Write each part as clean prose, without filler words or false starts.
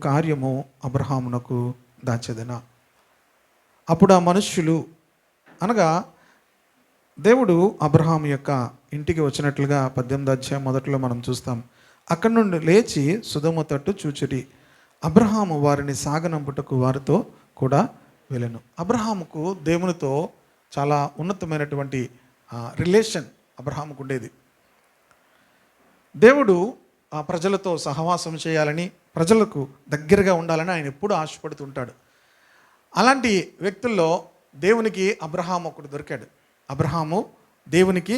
కార్యము అబ్రహామునకు దాచెదనా. అప్పుడు ఆ మనుష్యులు అనగా దేవుడు అబ్రహాము యొక్క ఇంటికి వచ్చినట్లుగా 18వ అధ్యాయం మొదట్లో మనం చూస్తాం. అక్కడి నుండి లేచి సుధమ తట్టు చూచుడి. అబ్రహాము వారిని సాగనంపుటకు వారితో కూడా వెళ్ళెను. అబ్రహాముకు దేవునితో చాలా ఉన్నతమైనటువంటి రిలేషన్ అబ్రహాముకు ఉండేది. దేవుడు ఆ ప్రజలతో సహవాసం చేయాలని, ప్రజలకు దగ్గరగా ఉండాలని ఆయన ఎప్పుడూ ఆశపడుతుంటాడు. అలాంటి వ్యక్తుల్లో దేవునికి అబ్రహాము ఒకడు దొరికాడు. అబ్రహాము దేవునికి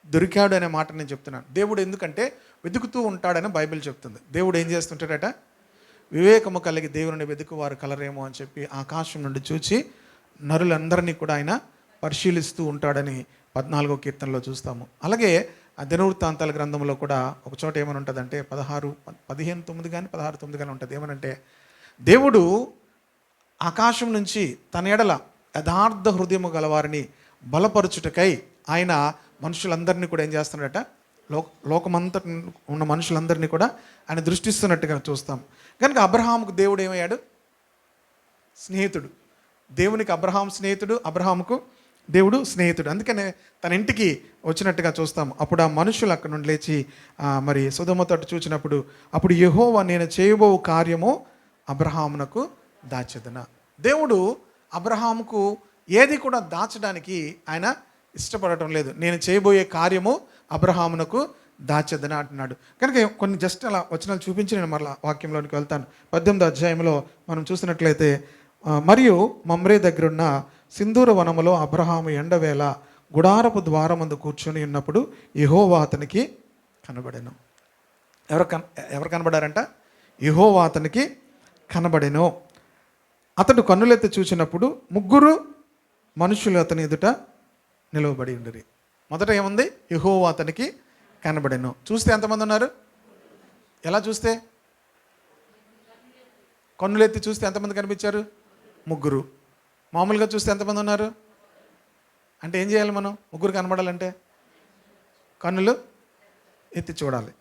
దొరికాడు అనే మాట నేను చెప్తున్నాను. దేవుడు ఎందుకంటే వెతుకుతూ ఉంటాడని బైబిల్ చెప్తుంది. దేవుడు ఏం చేస్తుంటాడట? వివేకము కలిగి దేవుని వెతుకు వారు కలరేమో అని చెప్పి ఆకాశం నుండి చూచి నరులందరినీ కూడా ఆయన పరిశీలిస్తూ ఉంటాడని 14వ కీర్తనలో చూస్తాము. అలాగే ఆ దినవృత్తాంతాల గ్రంథంలో కూడా ఒక చోట ఏమని ఉంటుందంటే 15:9 కానీ 16:9 కానీ ఉంటుంది. ఏమనంటే దేవుడు ఆకాశం నుంచి తన ఎడల యథార్థ హృదయము గలవారిని బలపరుచుటకై ఆయన మనుషులందరినీ కూడా ఏం చేస్తున్నాడట? లోకమంతా ఉన్న మనుషులందరినీ కూడా ఆయన దృష్టిస్తున్నట్టుగా చూస్తాం. కనుక అబ్రహాముకు దేవుడు ఏమయ్యాడు? స్నేహితుడు. దేవునికి అబ్రహాం స్నేహితుడు, అబ్రహాముకు దేవుడు స్నేహితుడు. అందుకనే తన ఇంటికి వచ్చినట్టుగా చూస్తాం. అప్పుడు ఆ మనుషులు అక్కడ నుండి లేచి మరి సొదొమ తట్టు చూచినప్పుడు అప్పుడు యెహోవా నేను చేయబో కార్యము అబ్రహామునకు దాచెదనా. దేవుడు అబ్రహాముకు ఏది కూడా దాచడానికి ఆయన ఇష్టపడటం లేదు. నేను చేయబోయే కార్యము అబ్రహామునకు దాచెదనా అంటున్నాడు. కనుక కొన్ని జస్ట్ అలా వచనాలు చూపించి నేను మరలా వాక్యంలోనికి వెళ్తాను. 18వ అధ్యాయంలో మనం చూసినట్లయితే మరియు మమ్రే దగ్గరున్న సింధూర వనములో అబ్రహాము ఎండవేళ గుడారపు ద్వారమందు కూర్చొని ఉన్నప్పుడు యెహోవా అతనికి కనబడెను. ఎవరు కనబడారంట? యెహోవా అతనికి కనబడెను. అతడు కన్నులెత్తి చూసినప్పుడు 3 మనుషులు అతని ఎదుట నిలవబడి ఉండరు. మొదట ఏముంది? యెహోవా అతనికి కనబడెను. చూస్తే ఎంతమంది ఉన్నారు? ఎలా చూస్తే? కన్నులెత్తి చూస్తే ఎంతమంది కనిపించారు? 3. మామూలుగా చూస్తే ఎంతమంది ఉన్నారు? అంటే ఏం చేయాలి మనం? 3 కనబడాలంటే కన్నులు ఎత్తి చూడాలి.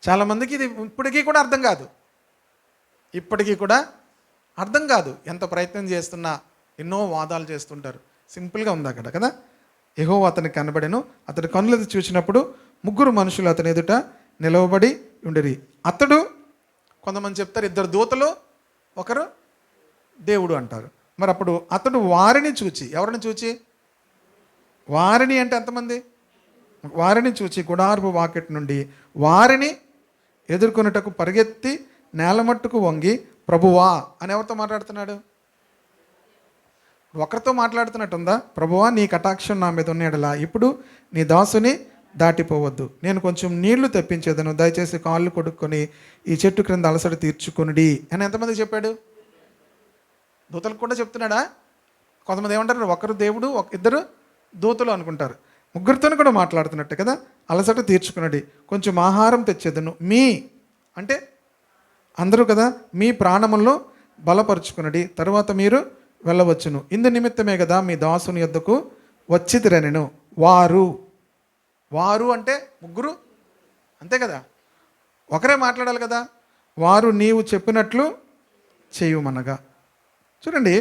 చాలామందికి ఇది ఇప్పటికీ కూడా అర్థం కాదు. ఎంత ప్రయత్నం చేస్తున్నా ఎన్నో వాదాలు చేస్తుంటారు. సింపుల్గా ఉంది అక్కడ కదా. యెహోవా అతనికి కనబడెను. అతడు కన్నులెత్తి చూసినప్పుడు 3 మనుషులు అతని ఎదుట నిలవబడి ఉండిరి. అతడు, కొంతమంది చెప్తారు 2 దూతలు, ఒకరు దేవుడు అంటారు. మరి అప్పుడు అతడు వారిని చూచి, ఎవరిని చూచి? వారిని అంటే ఎంతమంది? వారిని చూచి గుడారపు వాకిట్ నుండి వారిని ఎదుర్కొనుటకు పరిగెత్తి నేలమట్టుకు వంగి ప్రభువా అని ఎవరితో మాట్లాడుతున్నాడు? ఒకరితో మాట్లాడుతున్నట్టుందా? ప్రభువా నీ కటాక్షం నా మీద ఉన్నాడలా ఇప్పుడు నీ దాసుని దాటిపోవద్దు. నేను కొంచెం నీళ్లు తెప్పించేదను, దయచేసి కాళ్ళు కొడుక్కొని ఈ చెట్టు క్రింద అలసట తీర్చుకొనిడి అని ఎంతమంది చెప్పాడు? దూతలకు కూడా చెప్తున్నాడా? కొంతమంది ఏమంటారు? ఒకరు దేవుడు, 2 దూతలు అనుకుంటారు. 3తో కూడా మాట్లాడుతున్నట్టు కదా. అలసట తీర్చుకున్నది, కొంచెం ఆహారం తెచ్చేదను, మీ అంటే అందరూ కదా, మీ ప్రాణములను బలపరుచుకున్నది, తరువాత మీరు వెళ్ళవచ్చును. ఇందు నిమిత్తమే కదా మీ దాసుని యొద్దకు వచ్చితిరనెను. వారు అంటే 3 అంతే కదా, ఒకరే మాట్లాడాలి కదా. వారు నీవు చెప్పినట్లు చేయుమనగా. చూడండి,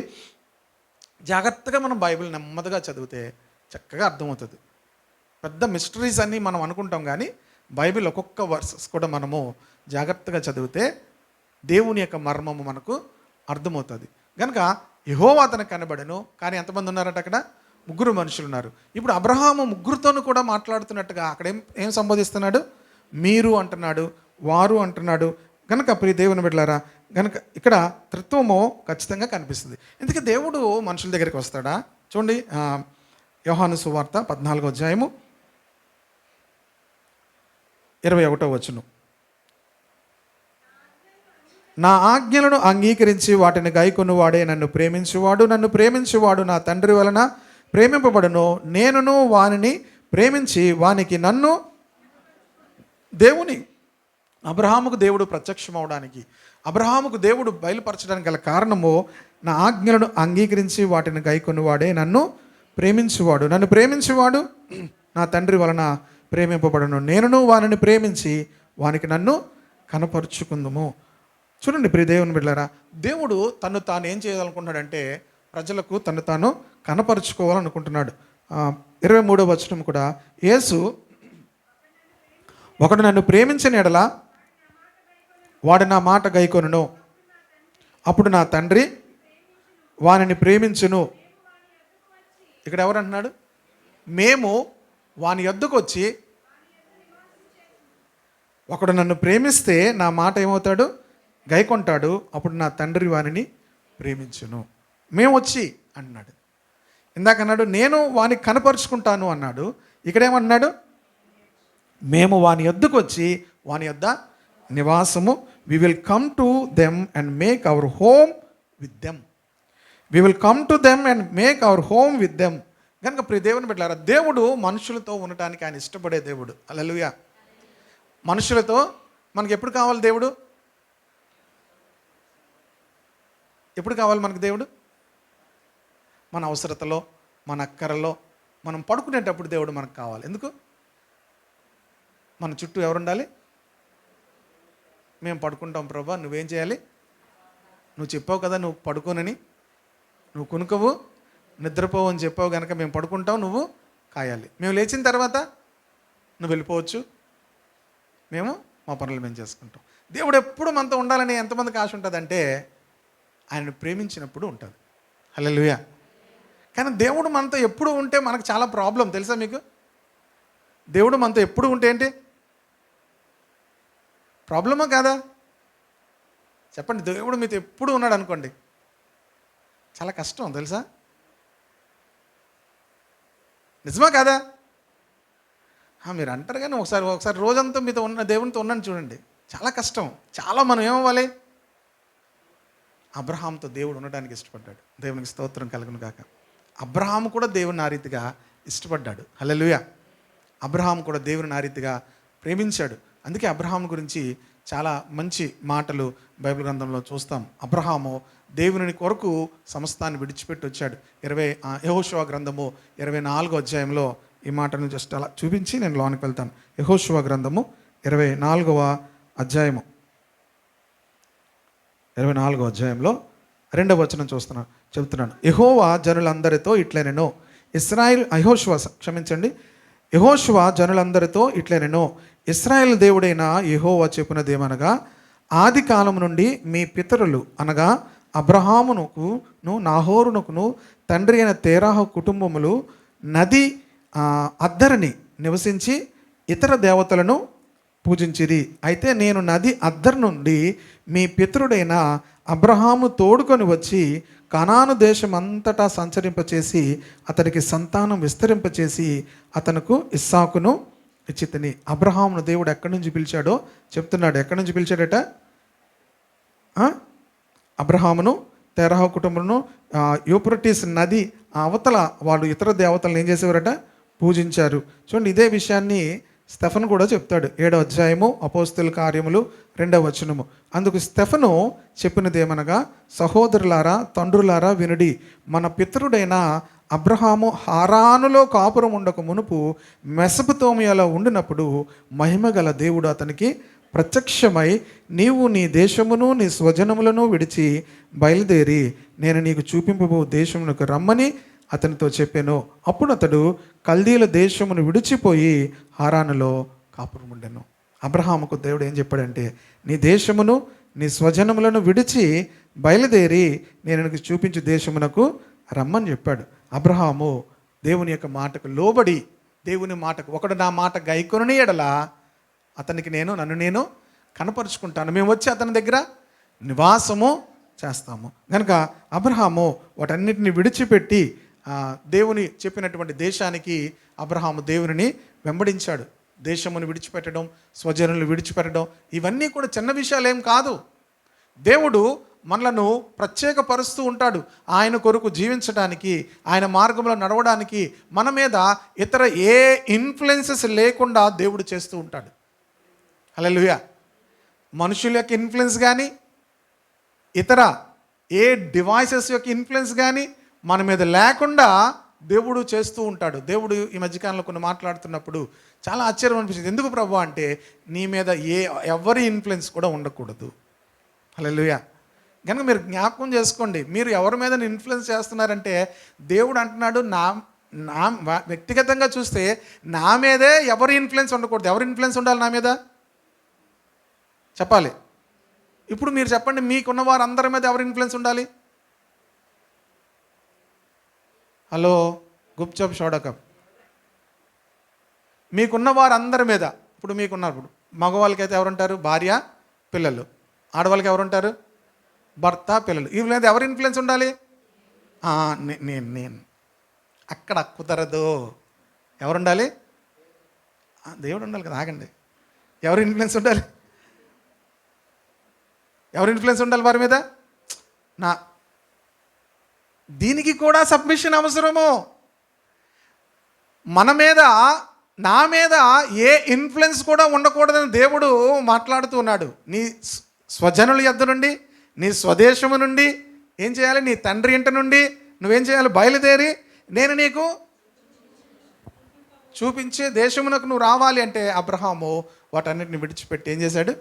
జాగ్రత్తగా మనం బైబిల్ నెమ్మదిగా చదివితే చక్కగా అర్థమవుతుంది. పెద్ద మిస్టరీస్ అన్నీ మనం అనుకుంటాం, కానీ బైబిల్ ఒక్కొక్క వర్సెస్ కూడా మనము జాగ్రత్తగా చదివితే దేవుని యొక్క మర్మము మనకు అర్థమవుతుంది. కనుక యెహోవా అతనికి కనబడెను. కానీ ఎంతమంది ఉన్నారట అక్కడ? 3 మనుషులు ఉన్నారు. ఇప్పుడు అబ్రహాము 3తోనూ కూడా మాట్లాడుతున్నట్టుగా అక్కడ ఏం సంబోధిస్తున్నాడు? మీరు అంటున్నాడు, వారు అంటున్నాడు. కనుక ప్రియ దేవుని బిడ్డలారా, కనుక ఇక్కడ త్రిత్వము ఖచ్చితంగా కనిపిస్తుంది. ఎందుకంటే దేవుడు మనుషుల దగ్గరికి వస్తాడా? చూడండి, యోహాను సువార్త 14వ అధ్యాయము 21వ వచనం. నా ఆజ్ఞలను అంగీకరించి వాటిని గైకొను వాడే నన్ను ప్రేమించువాడు నా తండ్రి వలన ప్రేమింపబడును. నేనును వానిని ప్రేమించి వానికి నన్ను దేవుని అబ్రహాముకు దేవుడు ప్రత్యక్షం అవడానికి, అబ్రహాముకు దేవుడు బయలుపరచడానికి గల కారణము నా ఆజ్ఞలను అంగీకరించి వాటిని గైకొను వాడే నన్ను ప్రేమించువాడు నా తండ్రి వలన ప్రేమింపబడును. నేనును వానిని ప్రేమించి వానికి నన్ను కనపరుచుకుందుము. చూడండి ప్రియ దేవుని బిడ్డలారా, దేవుడు తను తాను ఏం చేయాలనుకుంటున్నాడంటే ప్రజలకు తను తాను కనపరుచుకోవాలనుకుంటున్నాడు. 23వ వచనం కూడా, యేసు ఒకడు నన్ను ప్రేమించిన ఎడల వాడు నా మాట గైకొనును, అప్పుడు నా తండ్రి వానిని ప్రేమించును. ఇక్కడ ఎవరంటున్నాడు? మేము వాని యొద్దకు వచ్చి, ఒకడు నన్ను ప్రేమిస్తే నా మాట ఏమవుతాడు? గైకొంటాడు, అప్పుడు నా తండ్రి వానిని ప్రేమించును. మేము వచ్చి అన్నాడు. ఇందాక అన్నాడు నేను వానికి కనపరుచుకుంటాను అన్నాడు. ఇక్కడేమన్నాడు? మేము వాని యొద్దకు వచ్చి వాని యొద్ద నివాసము, we will come to them and make our home with them. We will come to them and make our home with them. కనుక ప్రియ దేవుని బిడ్డలారా, దేవుడు మనుషులతో ఉండటానికి ఆయన ఇష్టపడే దేవుడు. హల్లెలూయా. మనుషులతో మనకి ఎప్పుడు కావాలి దేవుడు? ఎప్పుడు కావాలి మనకు దేవుడు? మన అవసరతలో, మన అక్కరలో, మనం పడుకునేటప్పుడు దేవుడు మనకు కావాలి. ఎందుకు? మన చుట్టూ ఎవరు ఉండాలి? మేము పడుకుంటాం ప్రభా, నువ్వేం చేయాలి? నువ్వు చెప్పావు కదా నువ్వు పడుకోనని, నువ్వు కునుకవు నిద్రపోవు అని చెప్పావు కనుక మేము పడుకుంటాం, నువ్వు కాయాలి. మేము లేచిన తర్వాత నువ్వు వెళ్ళిపోవచ్చు, మేము మా పనులు మేము చేసుకుంటాం. దేవుడు ఎప్పుడు మనతో ఉండాలని ఎంతమందికి ఆశ ఉంటుందంటే ఆయనను ప్రేమించినప్పుడు ఉంటుంది. హల్లెలూయా. కానీ దేవుడు మనతో ఎప్పుడు ఉంటే మనకు చాలా ప్రాబ్లం తెలుసా మీకు? దేవుడు మనతో ఎప్పుడు ఉంటే ఏంటి ప్రాబ్లమా కాదా? చెప్పండి. దేవుడు మీతో ఎప్పుడు ఉన్నాడు అనుకోండి, చాలా కష్టం తెలుసా? నిజమా కాదా? మీరు అంటారు కానీ ఒకసారి రోజంతా మీతో ఉన్న దేవునితో ఉన్నాను చూడండి, చాలా కష్టం. చాలా మనం ఏమవ్వాలి? అబ్రహాంతో దేవుడు ఉండడానికి ఇష్టపడ్డాడు. దేవునికి స్తోత్రం కలుగును గాక. అబ్రహాము కూడా దేవుని ఆ రీతిగా ఇష్టపడ్డాడు. హల్లెలూయా. అబ్రహాం కూడా దేవుని ఆ రీతిగా ప్రేమించాడు. అందుకే అబ్రహాం గురించి చాలా మంచి మాటలు బైబిల్ గ్రంథంలో చూస్తాం. అబ్రహాము దేవుని కొరకు సమస్తాన్ని విడిచిపెట్టి వచ్చాడు. యెహోషువ గ్రంథము 24వ అధ్యాయంలో ఈ మాటను జస్ట్ అలా చూపించి నేను లోనికి వెళ్తాను. యెహోషువ గ్రంథము 24వ అధ్యాయము 24వ అధ్యాయంలో 2వ వచనం చెబుతున్నాను. యెహోవా జనులందరితో ఇట్లనెను, యెహోషువ జనులందరితో ఇట్లనెను, ఇశ్రాయేలు దేవుడైన యెహోవా చెప్పునదేమనగా, ఆది కాలం నుండి మీ పితరులు అనగా అబ్రహామునకును నాహోరునకును తండ్రి అయిన తేరాహు కుటుంబములు నది అద్దరిని నివసించి ఇతర దేవతలను పూజించిరి. అయితే నేను నది అద్దరు నుండి మీ పితరుడైన అబ్రహాము తోడుకొని వచ్చి కనాను దేశం అంతటా సంచరింపచేసి అతనికి సంతానం విస్తరింపచేసి అతనుకు ఇస్సాకును ఇచ్చితిని. అబ్రహామును దేవుడు ఎక్కడి నుంచి పిలిచాడో చెప్తున్నాడు. ఎక్కడి నుంచి పిలిచాడట? అబ్రహామును తెరహ కుటుంబమును యూఫ్రటీస్ నది అవతల వాళ్ళు ఇతర దేవతలను ఏం చేసేవారట? పూజించారు. చూడండి, ఇదే విషయాన్ని స్టెఫను కూడా చెప్తాడు. 7వ అధ్యాయము అపోస్తలుల కార్యములు 2వ వచనము. అందుకు స్టెఫను చెప్పినదేమనగా, సహోదరులారా తండ్రులారా వినుడి, మన పితరుడైన అబ్రహాము హారానులో కాపురం ఉండక మునుపు మెసొపొతామియాలో ఉండినప్పుడు మహిమగల దేవుడు అతనికి ప్రత్యక్షమై, నీవు నీ దేశమును నీ స్వజనములను విడిచి బయలుదేరి నేను నీకు చూపింపబో దేశమునకు రమ్మని అతనితో చెప్పాను. అప్పుడు అతడు కల్దీల దేశమును విడిచిపోయి హారానులో కాపురం ఉండెను. అబ్రహాముకు దేవుడు ఏం చెప్పాడంటే, నీ దేశమును నీ స్వజనములను విడిచి బయలుదేరి నేను నీకు చూపించు దేశమునకు రమ్మని చెప్పాడు. అబ్రహాము దేవుని యొక్క మాటకు లోబడి, దేవుని మాటకు, ఒకడు నా మాట గైకొనని ఎడల అతనికి నన్ను నేను కనపరుచుకుంటాను, మేము వచ్చి అతని దగ్గర నివాసము చేస్తాము. కనుక అబ్రహాము వాటన్నిటిని విడిచిపెట్టి దేవుని చెప్పినటువంటి దేశానికి అబ్రహాము దేవుని వెంబడించాడు. దేశమును విడిచిపెట్టడం, స్వజనులు విడిచిపెట్టడం, ఇవన్నీ కూడా చిన్న విషయాలు ఏం కాదు. దేవుడు మనలను ప్రత్యేకపరుస్తూ ఉంటాడు. ఆయన కొరకు జీవించడానికి, ఆయన మార్గంలో నడవడానికి మన మీద ఇతర ఏ ఇన్ఫ్లుయెన్సెస్ లేకుండా దేవుడు చేస్తూ ఉంటాడు. హల్లెలూయా. మనుషుల యొక్క ఇన్ఫ్లుయెన్స్ కానీ, ఇతర ఏ డివైసెస్ యొక్క ఇన్ఫ్లుయెన్స్ కానీ మన మీద లేకుండా దేవుడు చేస్తూ ఉంటాడు. దేవుడు ఈ మధ్యకాలంలో కొన్ని మాట్లాడుతున్నప్పుడు చాలా ఆశ్చర్యం అనిపించింది. ఎందుకు ప్రభు అంటే, నీ మీద ఎవరి ఇన్ఫ్లుయెన్స్ కూడా ఉండకూడదు. హల్లెలూయా. కనుక మీరు జ్ఞాపకం చేసుకోండి, మీరు ఎవరి మీద ఇన్ఫ్లుయెన్స్ చేస్తున్నారంటే దేవుడు అంటున్నాడు, నా నా వ్యక్తిగతంగా చూస్తే నా మీదే ఎవరి ఇన్ఫ్లుయెన్స్ ఉండకూడదు. ఎవరి ఇన్ఫ్లుయెన్స్ ఉండాలి నా మీద చెప్పాలి. ఇప్పుడు మీరు చెప్పండి, మీకున్న వారు అందరి మీద ఎవరి ఇన్ఫ్లుయెన్స్ ఉండాలి? హలో, గుప్చప్ షోడకప్. మీకున్న వారు అందరి మీద, ఇప్పుడు మీకున్నప్పుడు మగవాళ్ళకైతే ఎవరుంటారు? భార్య, పిల్లలు. ఆడవాళ్ళకి ఎవరుంటారు? భర్త, పిల్లలు. వీళ్ళ మీద ఎవరి ఇన్ఫ్లుయెన్స్ ఉండాలి? నేను అక్కడ కుదరదు. ఎవరుండాలి? దేవుడు ఉండాలి కదా. ఆగండి, ఎవరి ఇన్ఫ్లుయెన్స్ ఉండాలి? ఎవరి ఇన్ఫ్లుయెన్స్ ఉండాలి వారి మీద? దీనికి కూడా సబ్మిషన్ అవసరము. మన మీద, నా మీద ఏ ఇన్ఫ్లుయెన్స్ కూడా ఉండకూడదని దేవుడు మాట్లాడుతూ ఉన్నాడు. నీ స్వజనుల యొద్ద నుండి, నీ స్వదేశము నుండి ఏం చేయాలి? నీ తండ్రి ఇంటి నుండి నువ్వేం చేయాలి? బయలుదేరి నేను నీకు చూపించే దేశమునకు నువ్వు రావాలి అంటే అబ్రహాము వాటన్నిటిని విడిచిపెట్టి ఏం చేశాడు?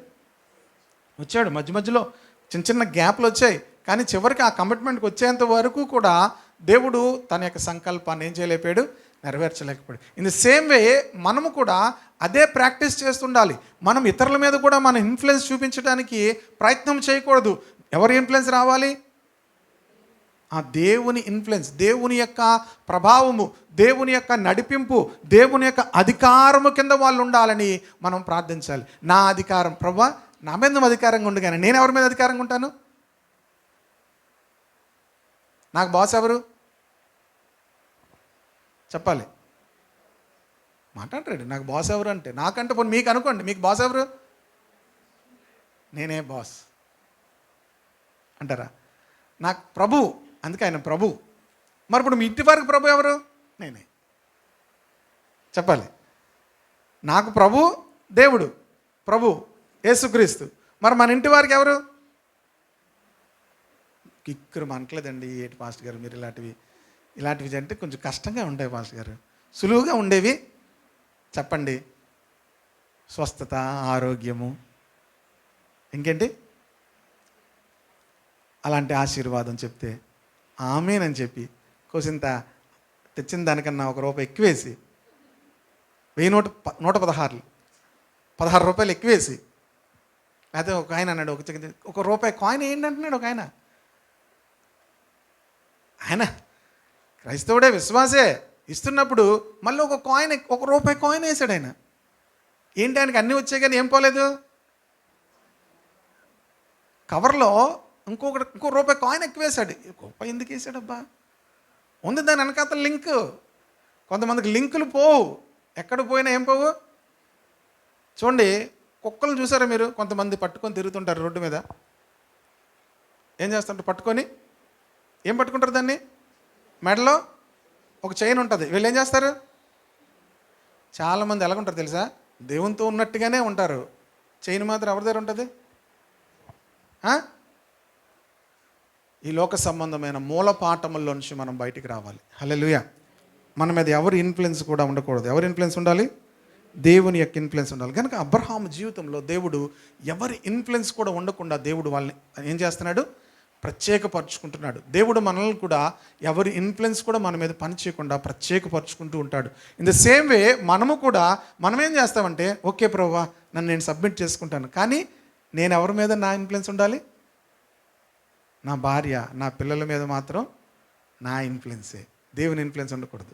వచ్చాడు. మధ్య మధ్యలో చిన్న చిన్న గ్యాప్లు వచ్చాయి, కానీ చివరికి ఆ కమిట్మెంట్కి వచ్చేంత వరకు కూడా దేవుడు తన యొక్క సంకల్పాన్ని ఏం చేయలేపాడు? నెరవేర్చలేకపోయాడు. ఇన్ ది సేమ్ వే మనము కూడా అదే ప్రాక్టీస్ చేస్తుండాలి. మనం ఇతరుల మీద కూడా మన ఇన్ఫ్లుయెన్స్ చూపించడానికి ప్రయత్నం చేయకూడదు. ఎవరి ఇన్ఫ్లుయెన్స్ రావాలి? ఆ దేవుని ఇన్ఫ్లుయెన్స్, దేవుని యొక్క ప్రభావము, దేవుని యొక్క నడిపింపు, దేవుని యొక్క అధికారము కింద వాళ్ళు ఉండాలని మనం ప్రార్థించాలి. నా అధికారం ప్రభువా, నా మీద అధికారంగా ఉండు, కానీ నేను ఎవరి మీద అధికారంగా ఉంటాను? నాకు బాస్ ఎవరు చెప్పాలి? మాట్లాడరండి. నాకు బాస్ ఎవరు అంటే, నాకంటే పోనీ మీకు అనుకోండి, మీకు బాస్ ఎవరు? నేనే బాస్ అంటారా? నాకు ప్రభు, అందుకే ఆయన ప్రభు. మరి ఇప్పుడు మీ ఇంటి వారికి ప్రభు ఎవరు? నేనే చెప్పాలి. నాకు ప్రభు దేవుడు, ప్రభు యేసుక్రీస్తు. మరి మన ఇంటి వారికి ఎవరు? కిక్కురు మనట్లేదండి. ఏటి పాస్టర్ గారు మీరు ఇలాంటివి అంటే కొంచెం కష్టంగా ఉండేవి పాస్టర్ గారు. సులువుగా ఉండేవి చెప్పండి. స్వస్థత, ఆరోగ్యము, ఇంకేంటి అలాంటి ఆశీర్వాదం చెప్తే ఆమేనని చెప్పి కోసింత తెచ్చిన దానికన్నా ₹1 ఎక్కువేసి 116 రూపాయలు ఎక్కువేసి, అయితే ఒక ఆయన అన్నాడు, ₹1 కాయిన్ ఏంటంటున్నాడు ఒక ఆయన. ఆయన క్రైస్తవుడే, విశ్వాసే, ఇస్తున్నప్పుడు మళ్ళీ ₹1 కాయిన్ వేసాడు ఆయన. ఏంటి ఆయనకి అన్నీ వచ్చాయి కానీ ఏం పోలేదు? కవర్లో ఇంకో ₹1 కాయిన్ ఎక్కువ వేసాడు. ₹1 ఎందుకు వేసాడబ్బా? ఉంది దాని వెనకాతల లింక్. కొంతమందికి లింకులు పోవు, ఎక్కడ పోయినా ఏం పోవు. చూడండి, కుక్కలు చూసారా మీరు? కొంతమంది పట్టుకొని తిరుగుతుంటారు రోడ్డు మీద. ఏం చేస్తుంటారు? పట్టుకొని ఏం పట్టుకుంటారు? దాన్ని మెడలో ఒక చైన్ ఉంటుంది. వీళ్ళు ఏం చేస్తారు? చాలామంది ఎలాగుంటారు తెలుసా? దేవునితో ఉన్నట్టుగానే ఉంటారు. చైన్ మాత్రం ఎవరి దగ్గర ఉంటుంది? ఈ లోక సంబంధమైన మూల పాఠముల్లో నుంచి మనం బయటికి రావాలి. హల్లెలూయా. మన మీద ఎవరి ఇన్ఫ్లుయెన్స్ కూడా ఉండకూడదు. ఎవరి ఇన్ఫ్లుయెన్స్ ఉండాలి? దేవుని యొక్క ఇన్ఫ్లుయెన్స్ ఉండాలి. కనుక అబ్రహాము జీవితంలో దేవుడు ఎవరి ఇన్ఫ్లుయెన్స్ కూడా ఉండకుండా దేవుడు వాళ్ళని ఏం చేస్తున్నాడు? ప్రత్యేకపరుచుకుంటున్నాడు. దేవుడు మనల్ని కూడా ఎవరి ఇన్ఫ్లుయెన్స్ కూడా మన మీద పనిచేయకుండా ప్రత్యేకపరుచుకుంటూ ఉంటాడు. ఇన్ ద సేమ్ వే మనము కూడా మనం ఏం చేస్తామంటే, ఓకే ప్రభువా నన్ను నేను సబ్మిట్ చేసుకుంటాను, కానీ నేను ఎవరి మీద నా ఇన్ఫ్లుయెన్స్ ఉండాలి? నా భార్య, నా పిల్లల మీద మాత్రం నా ఇన్ఫ్లుయెన్సే, దేవుని ఇన్ఫ్లుయెన్స్ ఉండకూడదు.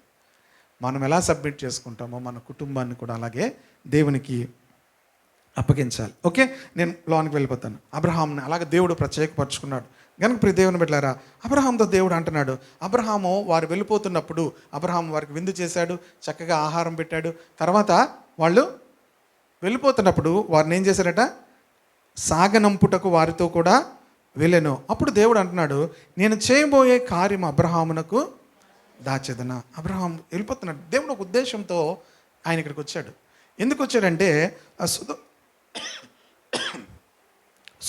మనం ఎలా సబ్మిట్ చేసుకుంటామో మన కుటుంబాన్ని కూడా అలాగే దేవునికి అప్పగించాలి. ఓకే, నేను లోనికి వెళ్ళిపోతాను. అబ్రహాంని అలాగే దేవుడు ప్రత్యేకపరుచుకున్నాడు. కనుక ప్రియ దేవుని బిడ్డలారా, అబ్రహాంతో దేవుడు అంటున్నాడు, అబ్రహాము వారు వెళ్ళిపోతున్నప్పుడు అబ్రహాం వారికి విందు చేశాడు, చక్కగా ఆహారం పెట్టాడు. తర్వాత వాళ్ళు వెళ్ళిపోతున్నప్పుడు వారిని ఏం చేశారట? సాగనంపుటకు వారితో కూడా వెళ్ళాను. అప్పుడు దేవుడు అంటున్నాడు, నేను చేయబోయే కార్యం అబ్రహామునకు దాచెదనా. అబ్రహాం వెళ్ళిపోతున్నాడు. దేవుడు ఒక ఉద్దేశంతో ఆయన ఇక్కడికి వచ్చాడు. ఎందుకు వచ్చాడంటే,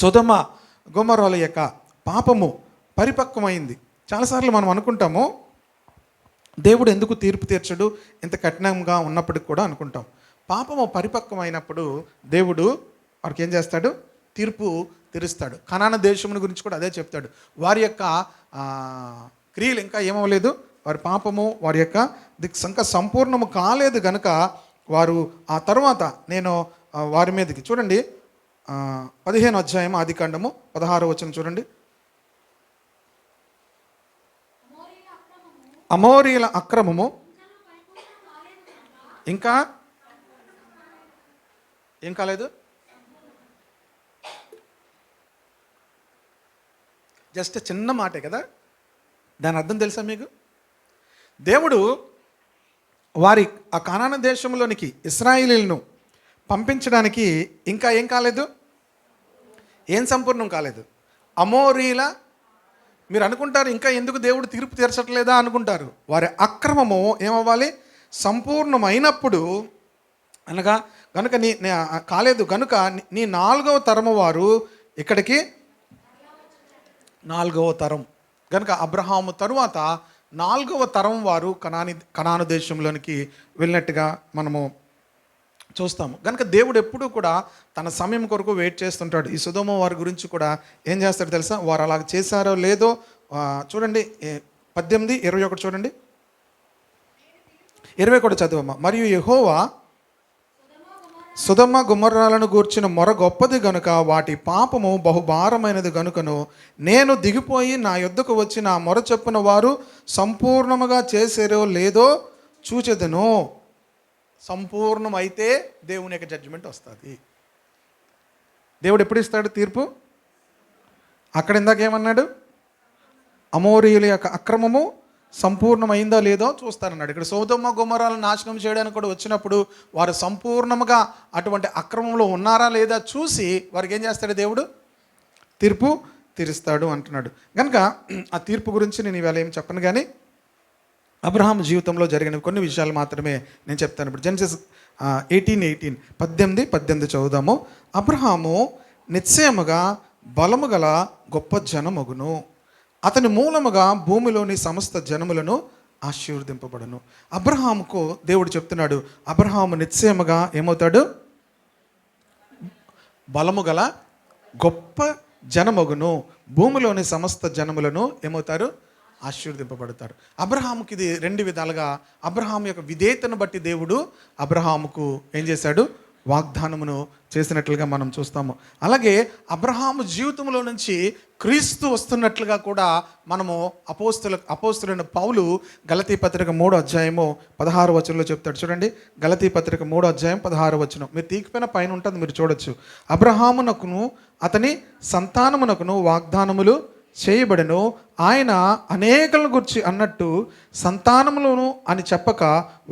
సొదొమ గొమొర్రాల యొక్క పాపము పరిపక్వమైంది. చాలాసార్లు మనం అనుకుంటాము, దేవుడు ఎందుకు తీర్పు తీర్చడు ఇంత కఠినంగా ఉన్నప్పటికి కూడా అనుకుంటాం. పాపము పరిపక్వమైనప్పుడు దేవుడు వారికి ఏం చేస్తాడు? తీర్పు తీరుస్తాడు. కనాన దేశముని గురించి కూడా అదే చెప్తాడు. వారి యొక్క క్రియలు ఇంకా ఏమవ్వలేదు, వారి పాపము వారి యొక్క ఇంకా సంపూర్ణము కాలేదు గనుక వారు ఆ తర్వాత నేను వారి మీదకి చూడండి 15వ అధ్యాయం ఆదికాండము 16వ వచనం చూడండి. అమోరీల అక్రమము ఇంకా ఏం కాలేదు. జస్ట్ చిన్న మాటే కదా, దాని అర్థం తెలుసా మీకు? దేవుడు వారి ఆ కానాన దేశంలోనికి ఇశ్రాయేలీయులను పంపించడానికి ఇంకా ఏం కాలేదు, ఏం సంపూర్ణం కాలేదు. అమోరీల, మీరు అనుకుంటారు ఇంకా ఎందుకు దేవుడు తీర్పు తీర్చట్లేదా అనుకుంటారు. వారి అక్రమము ఏమవ్వాలి, సంపూర్ణమైనప్పుడు అనగా కనుక కాలేదు కనుక నీ 4వ తరము వారు ఇక్కడికి 4వ తరం కనుక అబ్రహాము తరువాత 4వ తరం వారు కనాను దేశంలోనికి వెళ్ళినట్టుగా మనము చూస్తాము. కనుక దేవుడు ఎప్పుడూ కూడా తన సమయం కొరకు వెయిట్ చేస్తుంటాడు. ఈ సొదొమ వారి గురించి కూడా ఏం చేస్తాడు తెలుసా? వారు అలా చేశారో లేదో చూడండి 18:21 చూడండి, 20 కూడా చదువమ్మ. మరియు యెహోవా సొదొమ గొమొర్రాలను గూర్చిన మొర గొప్పది గనుక వాటి పాపము బహుభారమైనది గనుకను నేను దిగిపోయి నా యొద్దకు వచ్చి నా మొర చొప్పున వారు సంపూర్ణముగా చేసారో లేదో చూచెదను. సంపూర్ణమైతే దేవుని యొక్క జడ్జిమెంట్ వస్తుంది. దేవుడు ఎప్పుడు ఇస్తాడు తీర్పు? అక్కడ ఇందాక ఏమన్నాడు? అమోరీయుల యొక్క అక్రమము సంపూర్ణమైందో లేదో చూస్తారన్నాడు. ఇక్కడ సొదొమ గొమొర్రాలను నాశనం చేయడానికి కూడా వచ్చినప్పుడు వారు సంపూర్ణముగా అటువంటి అక్రమంలో ఉన్నారా లేదా చూసి వారికి ఏం చేస్తాడు? దేవుడు తీర్పు తీరుస్తాడు అంటున్నాడు. కనుక ఆ తీర్పు గురించి నేను ఇవాళ ఏం చెప్పను, కానీ అబ్రహాం జీవితంలో జరిగిన కొన్ని విషయాలు మాత్రమే నేను చెప్తాను. ఇప్పుడు జెనసిస్ 18 చదువుదాము. అబ్రహాము నిశ్చయముగా బలము గల గొప్ప జనమగును, అతని మూలముగా భూమిలోని సమస్త జనములను ఆశీర్వదింపబడును. అబ్రహాముకు దేవుడు చెప్తున్నాడు, అబ్రహాము నిశ్చయముగా ఏమవుతాడు? బలము గల గొప్ప జనమగును, భూమిలోని సమస్త జనములను ఏమవుతారు? ఆశీర్వదింపబడతారు. అబ్రహాముకి ఇది 2 విధాలుగా, అబ్రహాం యొక్క విధేయతను బట్టి దేవుడు అబ్రహాముకు ఏం చేశాడు? వాగ్దానమును చేసినట్లుగా మనం చూస్తాము. అలాగే అబ్రహాము జీవితంలో నుంచి క్రీస్తు వస్తున్నట్లుగా కూడా మనము అపోస్తులైన పౌలు గలతీ పత్రిక 3వ అధ్యాయము 16వ వచనంలో చెప్తాడు. చూడండి, గలతీ పత్రిక 3వ అధ్యాయం 16వ వచనం. మీరు తీకిపోయిన పైన ఉంటుంది, మీరు చూడొచ్చు. అబ్రహామునకును అతని సంతానమునకును వాగ్దానములు చేయబడెను, ఆయన అనేకులను గురించి అన్నట్టు సంతానములను అని చెప్పక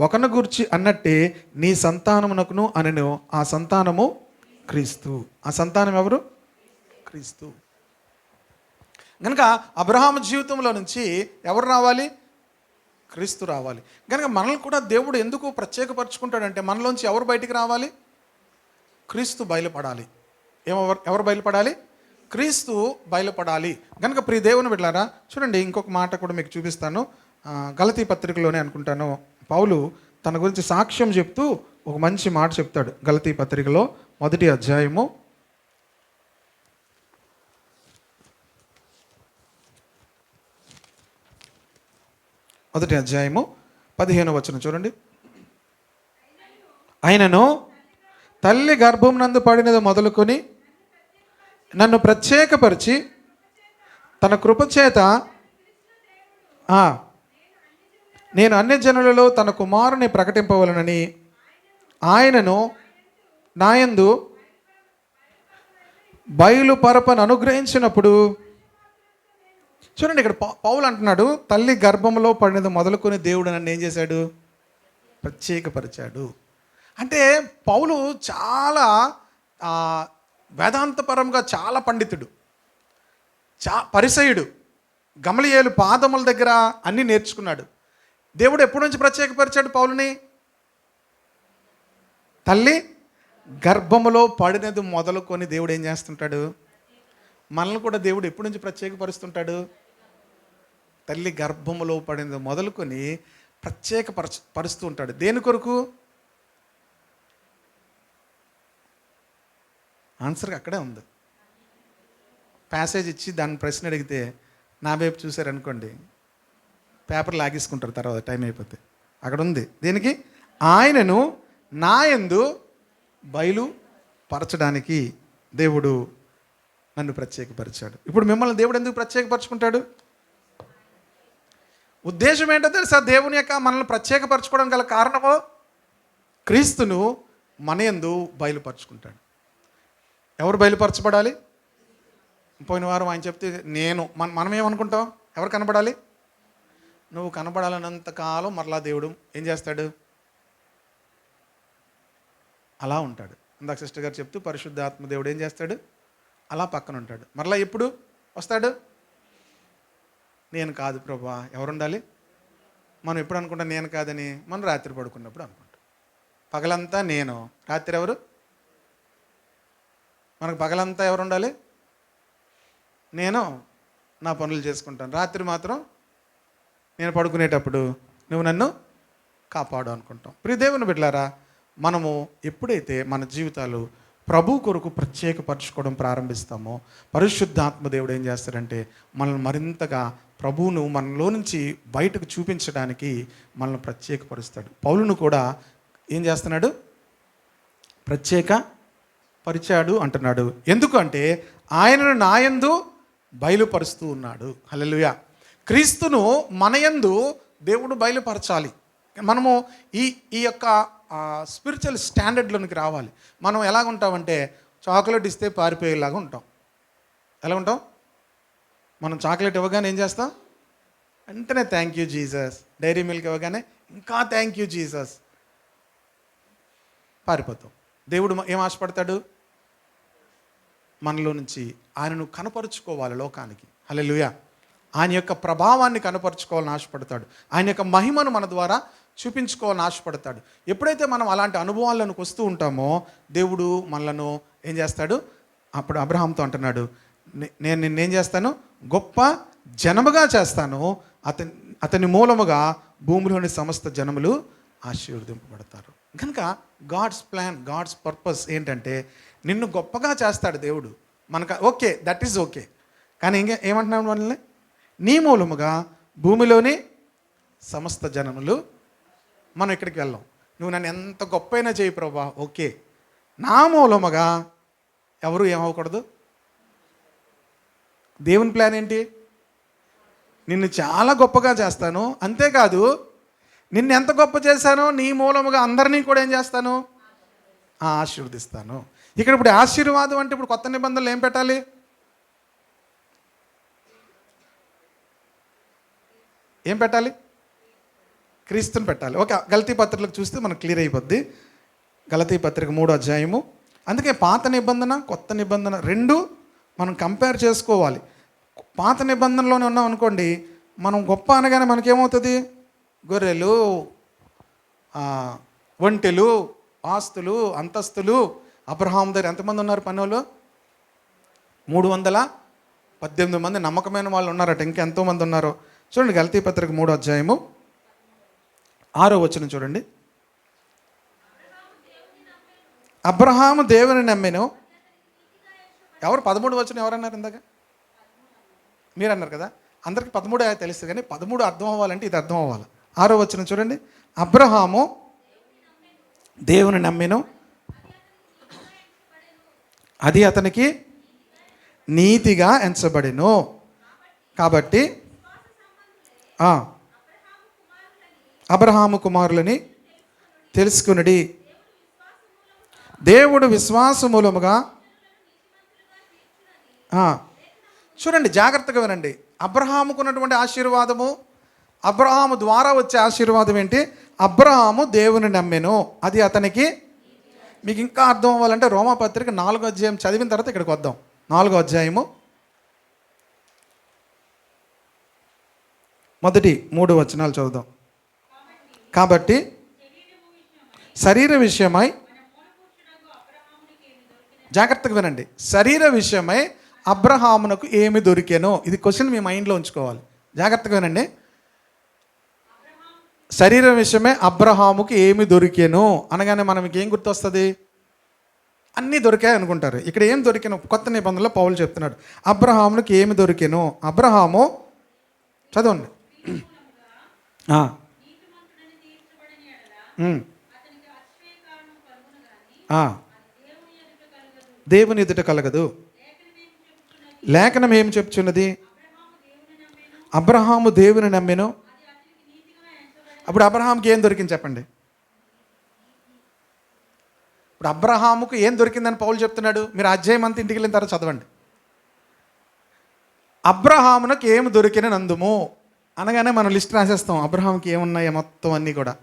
ఒకను గురించి అన్నట్టే నీ సంతానమునకును అనెను. ఆ సంతానము క్రీస్తు. ఆ సంతానం ఎవరు? క్రీస్తు. కనుక అబ్రహాము జీవితంలో నుంచి ఎవరు రావాలి? క్రీస్తు రావాలి. కనుక మనల్ని కూడా దేవుడు ఎందుకు ప్రత్యేకపరచుకుంటాడంటే మనలోంచి ఎవరు బయటికి రావాలి? క్రీస్తు బయలుపడాలి. ఎవరు బయలుపడాలి? క్రీస్తు బయలుపడాలి. కనుక ప్రియ దేవుని బిడ్డలారా, చూడండి ఇంకొక మాట కూడా మీకు చూపిస్తాను. గలతీ పత్రికలోనే అనుకుంటాను పౌలు తన గురించి సాక్ష్యం చెప్తూ ఒక మంచి మాట చెప్తాడు. గలతీ పత్రికలో 1వ అధ్యాయము 15వ వచనం చూడండి. ఆయనను తల్లి గర్భం నందు పడినది మొదలుకొని నన్ను ప్రత్యేకపరిచి తన కృపచేత నేను అన్ని జనులలో తన కుమారుని ప్రకటింపవలనని ఆయనను నాయందు బయలుపరపను అనుగ్రహించినప్పుడు, చూడండి ఇక్కడ పౌలు అంటున్నాడు, తల్లి గర్భంలో పడినది మొదలుకొని దేవుడు నన్ను ఏం చేశాడు? ప్రత్యేకపరిచాడు. అంటే పౌలు చాలా వేదాంతపరంగా చాలా పండితుడు, పరిసయుడు, గమలీయేలు పాదముల దగ్గర అన్నీ నేర్చుకున్నాడు. దేవుడు ఎప్పటి నుంచి ప్రత్యేకపరిచాడు పౌలుని? తల్లి గర్భములో పడినది మొదలుకొని దేవుడు ఏం చేస్తుంటాడు? మనల్ని కూడా దేవుడు ఎప్పటి నుంచి ప్రత్యేకపరుస్తుంటాడు? తల్లి గర్భములో పడినది మొదలుకొని పరుస్తూ ఉంటాడు. దేని కొరకు? ఆన్సర్ అక్కడే ఉంది. ప్యాసేజ్ ఇచ్చి దాన్ని ప్రశ్న అడిగితే నా వైపు చూశారనుకోండి, పేపర్ లాగేసుకుంటారు తర్వాత టైం అయిపోతే. అక్కడ ఉంది దేనికి, ఆయనను నా యందు బయలుపరచడానికి దేవుడు నన్ను ప్రత్యేకపరిచాడు. ఇప్పుడు మిమ్మల్ని దేవుడు ఎందుకు ప్రత్యేకపరచుకుంటాడు? ఉద్దేశం ఏంటో తెలుసా? దేవుని యొక్క మనల్ని ప్రత్యేకపరచుకోవడం గల కారణము, క్రీస్తును మన యందు బయలుపరచుకుంటాడు. ఎవరు బయలుపరచబడాలి? పోయిన వారం ఆయన చెప్తే మనం ఏమనుకుంటాం? ఎవరు కనబడాలి? నువ్వు కనబడాలన్నంత కాలం మరలా దేవుడు ఏం చేస్తాడు? అలా ఉంటాడు. ఇందాక సిస్టర్ గారు చెప్తూ పరిశుద్ధాత్మ దేవుడు ఏం చేస్తాడు? అలా పక్కన ఉంటాడు. మరలా ఎప్పుడు వస్తాడు? నేను కాదు ప్రభువా. ఎవరు ఉండాలి? మనం ఎప్పుడు అనుకుంటాం నేను కాదని? మనం రాత్రి పడుకున్నప్పుడు అనుకుంటాం. పగలంతా నేను, రాత్రి ఎవరు? మనకు పగలంతా ఎవరు ఉండాలి? నేను నా పనులు చేసుకుంటాను. రాత్రి మాత్రం నేను పడుకునేటప్పుడు నువ్వు నన్ను కాపాడు అనుకుంటాం. ప్రియ దేవుని బిడ్డలారా, మనము ఎప్పుడైతే మన జీవితాలు ప్రభు కొరకు ప్రత్యేకపరచుకోవడం ప్రారంభిస్తామో, పరిశుద్ధాత్మ దేవుడు ఏం చేస్తాడంటే మనల్ని మరింతగా ప్రభువును మనలో నుంచి బయటకు చూపించడానికి మనల్ని ప్రత్యేకపరుస్తాడు. పౌలును కూడా ఏం చేస్తున్నాడు? ప్రత్యేక పరిచాడు అంటున్నాడు. ఎందుకు అంటే ఆయనను నా యందు బయలుపరుస్తూ ఉన్నాడు. హల్లెలూయా. క్రీస్తును మన యందు దేవుడు బయలుపరచాలి. మనము ఈ యొక్క స్పిరిచువల్ స్టాండర్డ్లోనికి రావాలి. మనం ఎలాగ ఉంటామంటే చాక్లెట్ ఇస్తే పారిపోయేలాగా ఉంటాం. ఎలా ఉంటాం? మనం చాక్లెట్ ఇవ్వగానే ఏం చేస్తాం? వెంటనే thank you Jesus. Dairy Milk ఇవ్వగానే ఇంకా థ్యాంక్ యూ జీసస్, పారిపోతాం. దేవుడు ఏం ఆశపడతాడు? మనలో నుంచి ఆయనను కనపరుచుకోవాలి లోకానికి. హల్లెలూయా. ఆయన యొక్క ప్రభావాన్ని కనపరుచుకోవాలని ఆశపడతాడు. ఆయన యొక్క మహిమను మన ద్వారా చూపించుకోవాలని ఆశపడతాడు. ఎప్పుడైతే మనం అలాంటి అనుభవాల్లోకి వస్తూ ఉంటామో దేవుడు మనలను ఏం చేస్తాడు? అప్పుడు అబ్రహాంతో అంటున్నాడు, నేను నిన్నేం చేస్తాను? గొప్ప జనముగా చేస్తాను. అతని మూలముగా భూమిలోని సమస్త జనములు ఆశీర్వదింపబడతారు. కనుక గాడ్స్ ప్లాన్, గాడ్స్ పర్పస్ ఏంటంటే నిన్ను గొప్పగా చేస్తాడు దేవుడు. మనకు ఓకే, దట్ ఈజ్ ఓకే. కానీ ఏమంటున్నాడు మనల్ని? నీ మూలముగా భూమిలోని సమస్త జనములు. మనం ఇక్కడికి వెళ్ళాం. నువ్వు నన్ను ఎంత గొప్పైనా చేయి ప్రభా, ఓకే. నా మూలముగా ఎవరు ఏమవ్వకూడదు. దేవుని ప్లాన్ ఏంటి? నిన్ను చాలా గొప్పగా చేస్తాను. అంతేకాదు నిన్ను ఎంత గొప్ప చేశానో నీ మూలముగా అందరినీ కూడా ఏం చేస్తాను? ఆశీర్వదిస్తాను. ఇక్కడ ఇప్పుడు ఆశీర్వాదం అంటే ఇప్పుడు కొత్త నిబంధనలు ఏం పెట్టాలి? ఏం పెట్టాలి? క్రీస్తుని పెట్టాలి. ఓకే, గలతీ పత్రికలకు చూస్తే మనకు క్లియర్ అయిపోద్ది. గలతీ పత్రిక 3వ అధ్యాయము. అందుకే పాత నిబంధన కొత్త నిబంధన రెండు మనం కంపేర్ చేసుకోవాలి. పాత నిబంధనలోనే ఉన్నాం అనుకోండి, మనం గొప్ప అనగానే మనకేమవుతుంది? గొర్రెలు, ఒంటెలు, ఆస్తులు, అంతస్తులు. అబ్రహాం దగ్గర ఎంతమంది ఉన్నారు పనులు? 318 మంది నమ్మకమైన వాళ్ళు ఉన్నారట. ఇంకెంతోమంది ఉన్నారో చూడండి. గలతీ పత్రిక 3వ అధ్యాయము 6వ వచనం చూడండి. అబ్రహాము దేవుని నమ్మెను. ఎవరు 13 వచనం ఎవరన్నారు ఇందాక? మీరు అన్నారు కదా. అందరికి 13 తెలుసు, కానీ 13 అర్థం అవ్వాలంటే ఇది అర్థం అవ్వాలి. 6వ వచనం చూడండి. అబ్రహాము దేవుని నమ్మెను, అది అతనికి నీతిగా ఎంచబడెను. కాబట్టి అబ్రహాము కుమారులని తెలుసుకునుడి. దేవుడు విశ్వాస మూలముగా చూడండి, జాగ్రత్తగా వినండి. అబ్రహాముకున్నటువంటి ఆశీర్వాదము, అబ్రహాము ద్వారా వచ్చే ఆశీర్వాదం ఏంటి? అబ్రహాము దేవుని నమ్మెను, అది అతనికి. మీకు ఇంకా అర్థం అవ్వాలంటే రోమాపత్రిక 4వ అధ్యాయం చదివిన తర్వాత ఇక్కడికి వద్దాం. 4వ అధ్యాయము 1-3 వచనాలు చదువుదాం. కాబట్టి శరీర విషయమై, జాగ్రత్తగా వినండి, శరీర విషయమై అబ్రహామునకు ఏమి దొరికెనో. ఇది క్వశ్చన్ మీ మైండ్లో ఉంచుకోవాలి. జాగ్రత్తగా వినండి. శరీర విషయమే అబ్రహాముకి ఏమి దొరికెను అనగానే మనకి ఏం గుర్తొస్తుంది? అన్నీ దొరికాయి అనుకుంటారు. ఇక్కడ ఏం దొరికిన కొత్త నిబంధనలో పౌలు చెప్తున్నాడు, అబ్రహామునికి ఏమి దొరికెను. అబ్రహాము చదవండి. ఆ. ఆ. దేవుని ఎదుట కలగదు. లేఖనం ఏమి చెప్తున్నది? అబ్రహాము దేవుని నమ్మెను. అప్పుడు అబ్రహాముకి ఏం దొరికింది చెప్పండి. ఇప్పుడు అబ్రహాముకు ఏం దొరికిందని పౌలు చెప్తున్నాడు. మీరు అధ్యాయం అంతా ఇంటికి వెళ్ళిన తర్వాత చదవండి. అబ్రహామునకు ఏమి దొరికిన నందుము అనగానే మనం లిస్ట్ రాసేస్తాం. అబ్రహాముకి ఏమున్నాయో మొత్తం అన్నీ కూడా.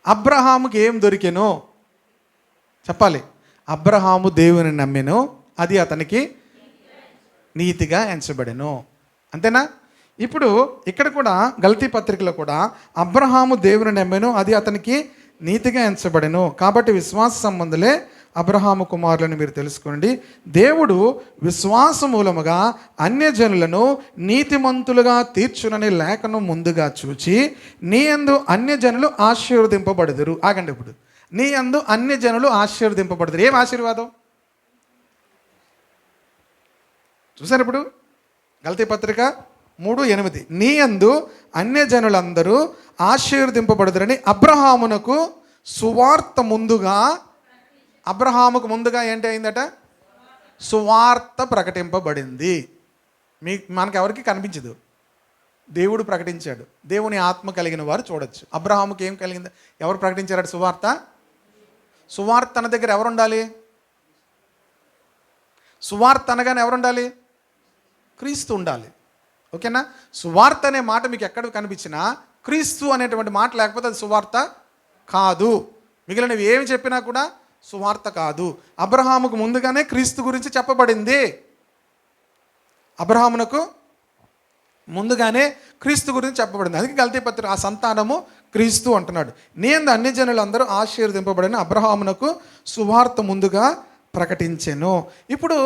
అబ్రహాముకి ఏం దొరికెను చెప్పాలి. అబ్రహాము దేవుని నమ్మెను, అది అతనికి నీతిగా ఎంచబడెను. అంతేనా? ఇప్పుడు ఇక్కడ కూడా గలతీ పత్రికలో కూడా అబ్రహాము దేవుని నమ్మెను, అది అతనికి నీతిగా ఎంచబడెను. కాబట్టి విశ్వాస సంబంధులే అబ్రహాము కుమారులను మీరు తెలుసుకోండి. దేవుడు విశ్వాస మూలముగా అన్యజనులను నీతిమంతులుగా తీర్చునని లేఖనం ముందుగా చూచి నీ యందు అన్యజనులు ఆశీర్వదింపబడుదురు. ఆగండి. ఇప్పుడు నీ యందు అన్యజనులు ఆశీర్వదింపబడుదురు. ఏం ఆశీర్వాదం చూసారు? ఇప్పుడు గలతీ పత్రిక 3:8 నీ యందు అన్యజనులందరూ ఆశీర్వదింపబడుదురని అబ్రహామునకు సువార్త ముందుగా. అబ్రహాముకు ముందుగా ఏంటి అయిందట? సువార్త ప్రకటింపబడింది. మనకు ఎవరికి కనిపించదు, దేవుడు ప్రకటించాడు. దేవుని ఆత్మ కలిగిన వారు చూడొచ్చు. అబ్రహాముకి ఏం కలిగింది? ఎవరు ప్రకటించారట సువార్త? సువార్త అన్న దగ్గర ఎవరు ఉండాలి? సువార్త అనగానే ఎవరు ఉండాలి? క్రీస్తు ఉండాలి. ఓకేనా? సువార్త అనే మాట మీకు ఎక్కడ కనిపించినా క్రీస్తు అనేటువంటి మాట లేకపోతే అది సువార్త కాదు. మిగిలినవి ఏమి చెప్పినా కూడా సువార్త కాదు. అబ్రహాముకు ముందుగానే క్రీస్తు గురించి చెప్పబడింది. అబ్రహామునకు ముందుగానే క్రీస్తు గురించి చెప్పబడింది. అందుకే గలతీ పత్రిక ఆ సంతానము క్రీస్తు అంటున్నాడు. నేను అన్యజనులందరూ ఆశీర్వదింపబడిన అబ్రహామునకు సువార్త ముందుగా ప్రకటించెను. ఇప్పుడు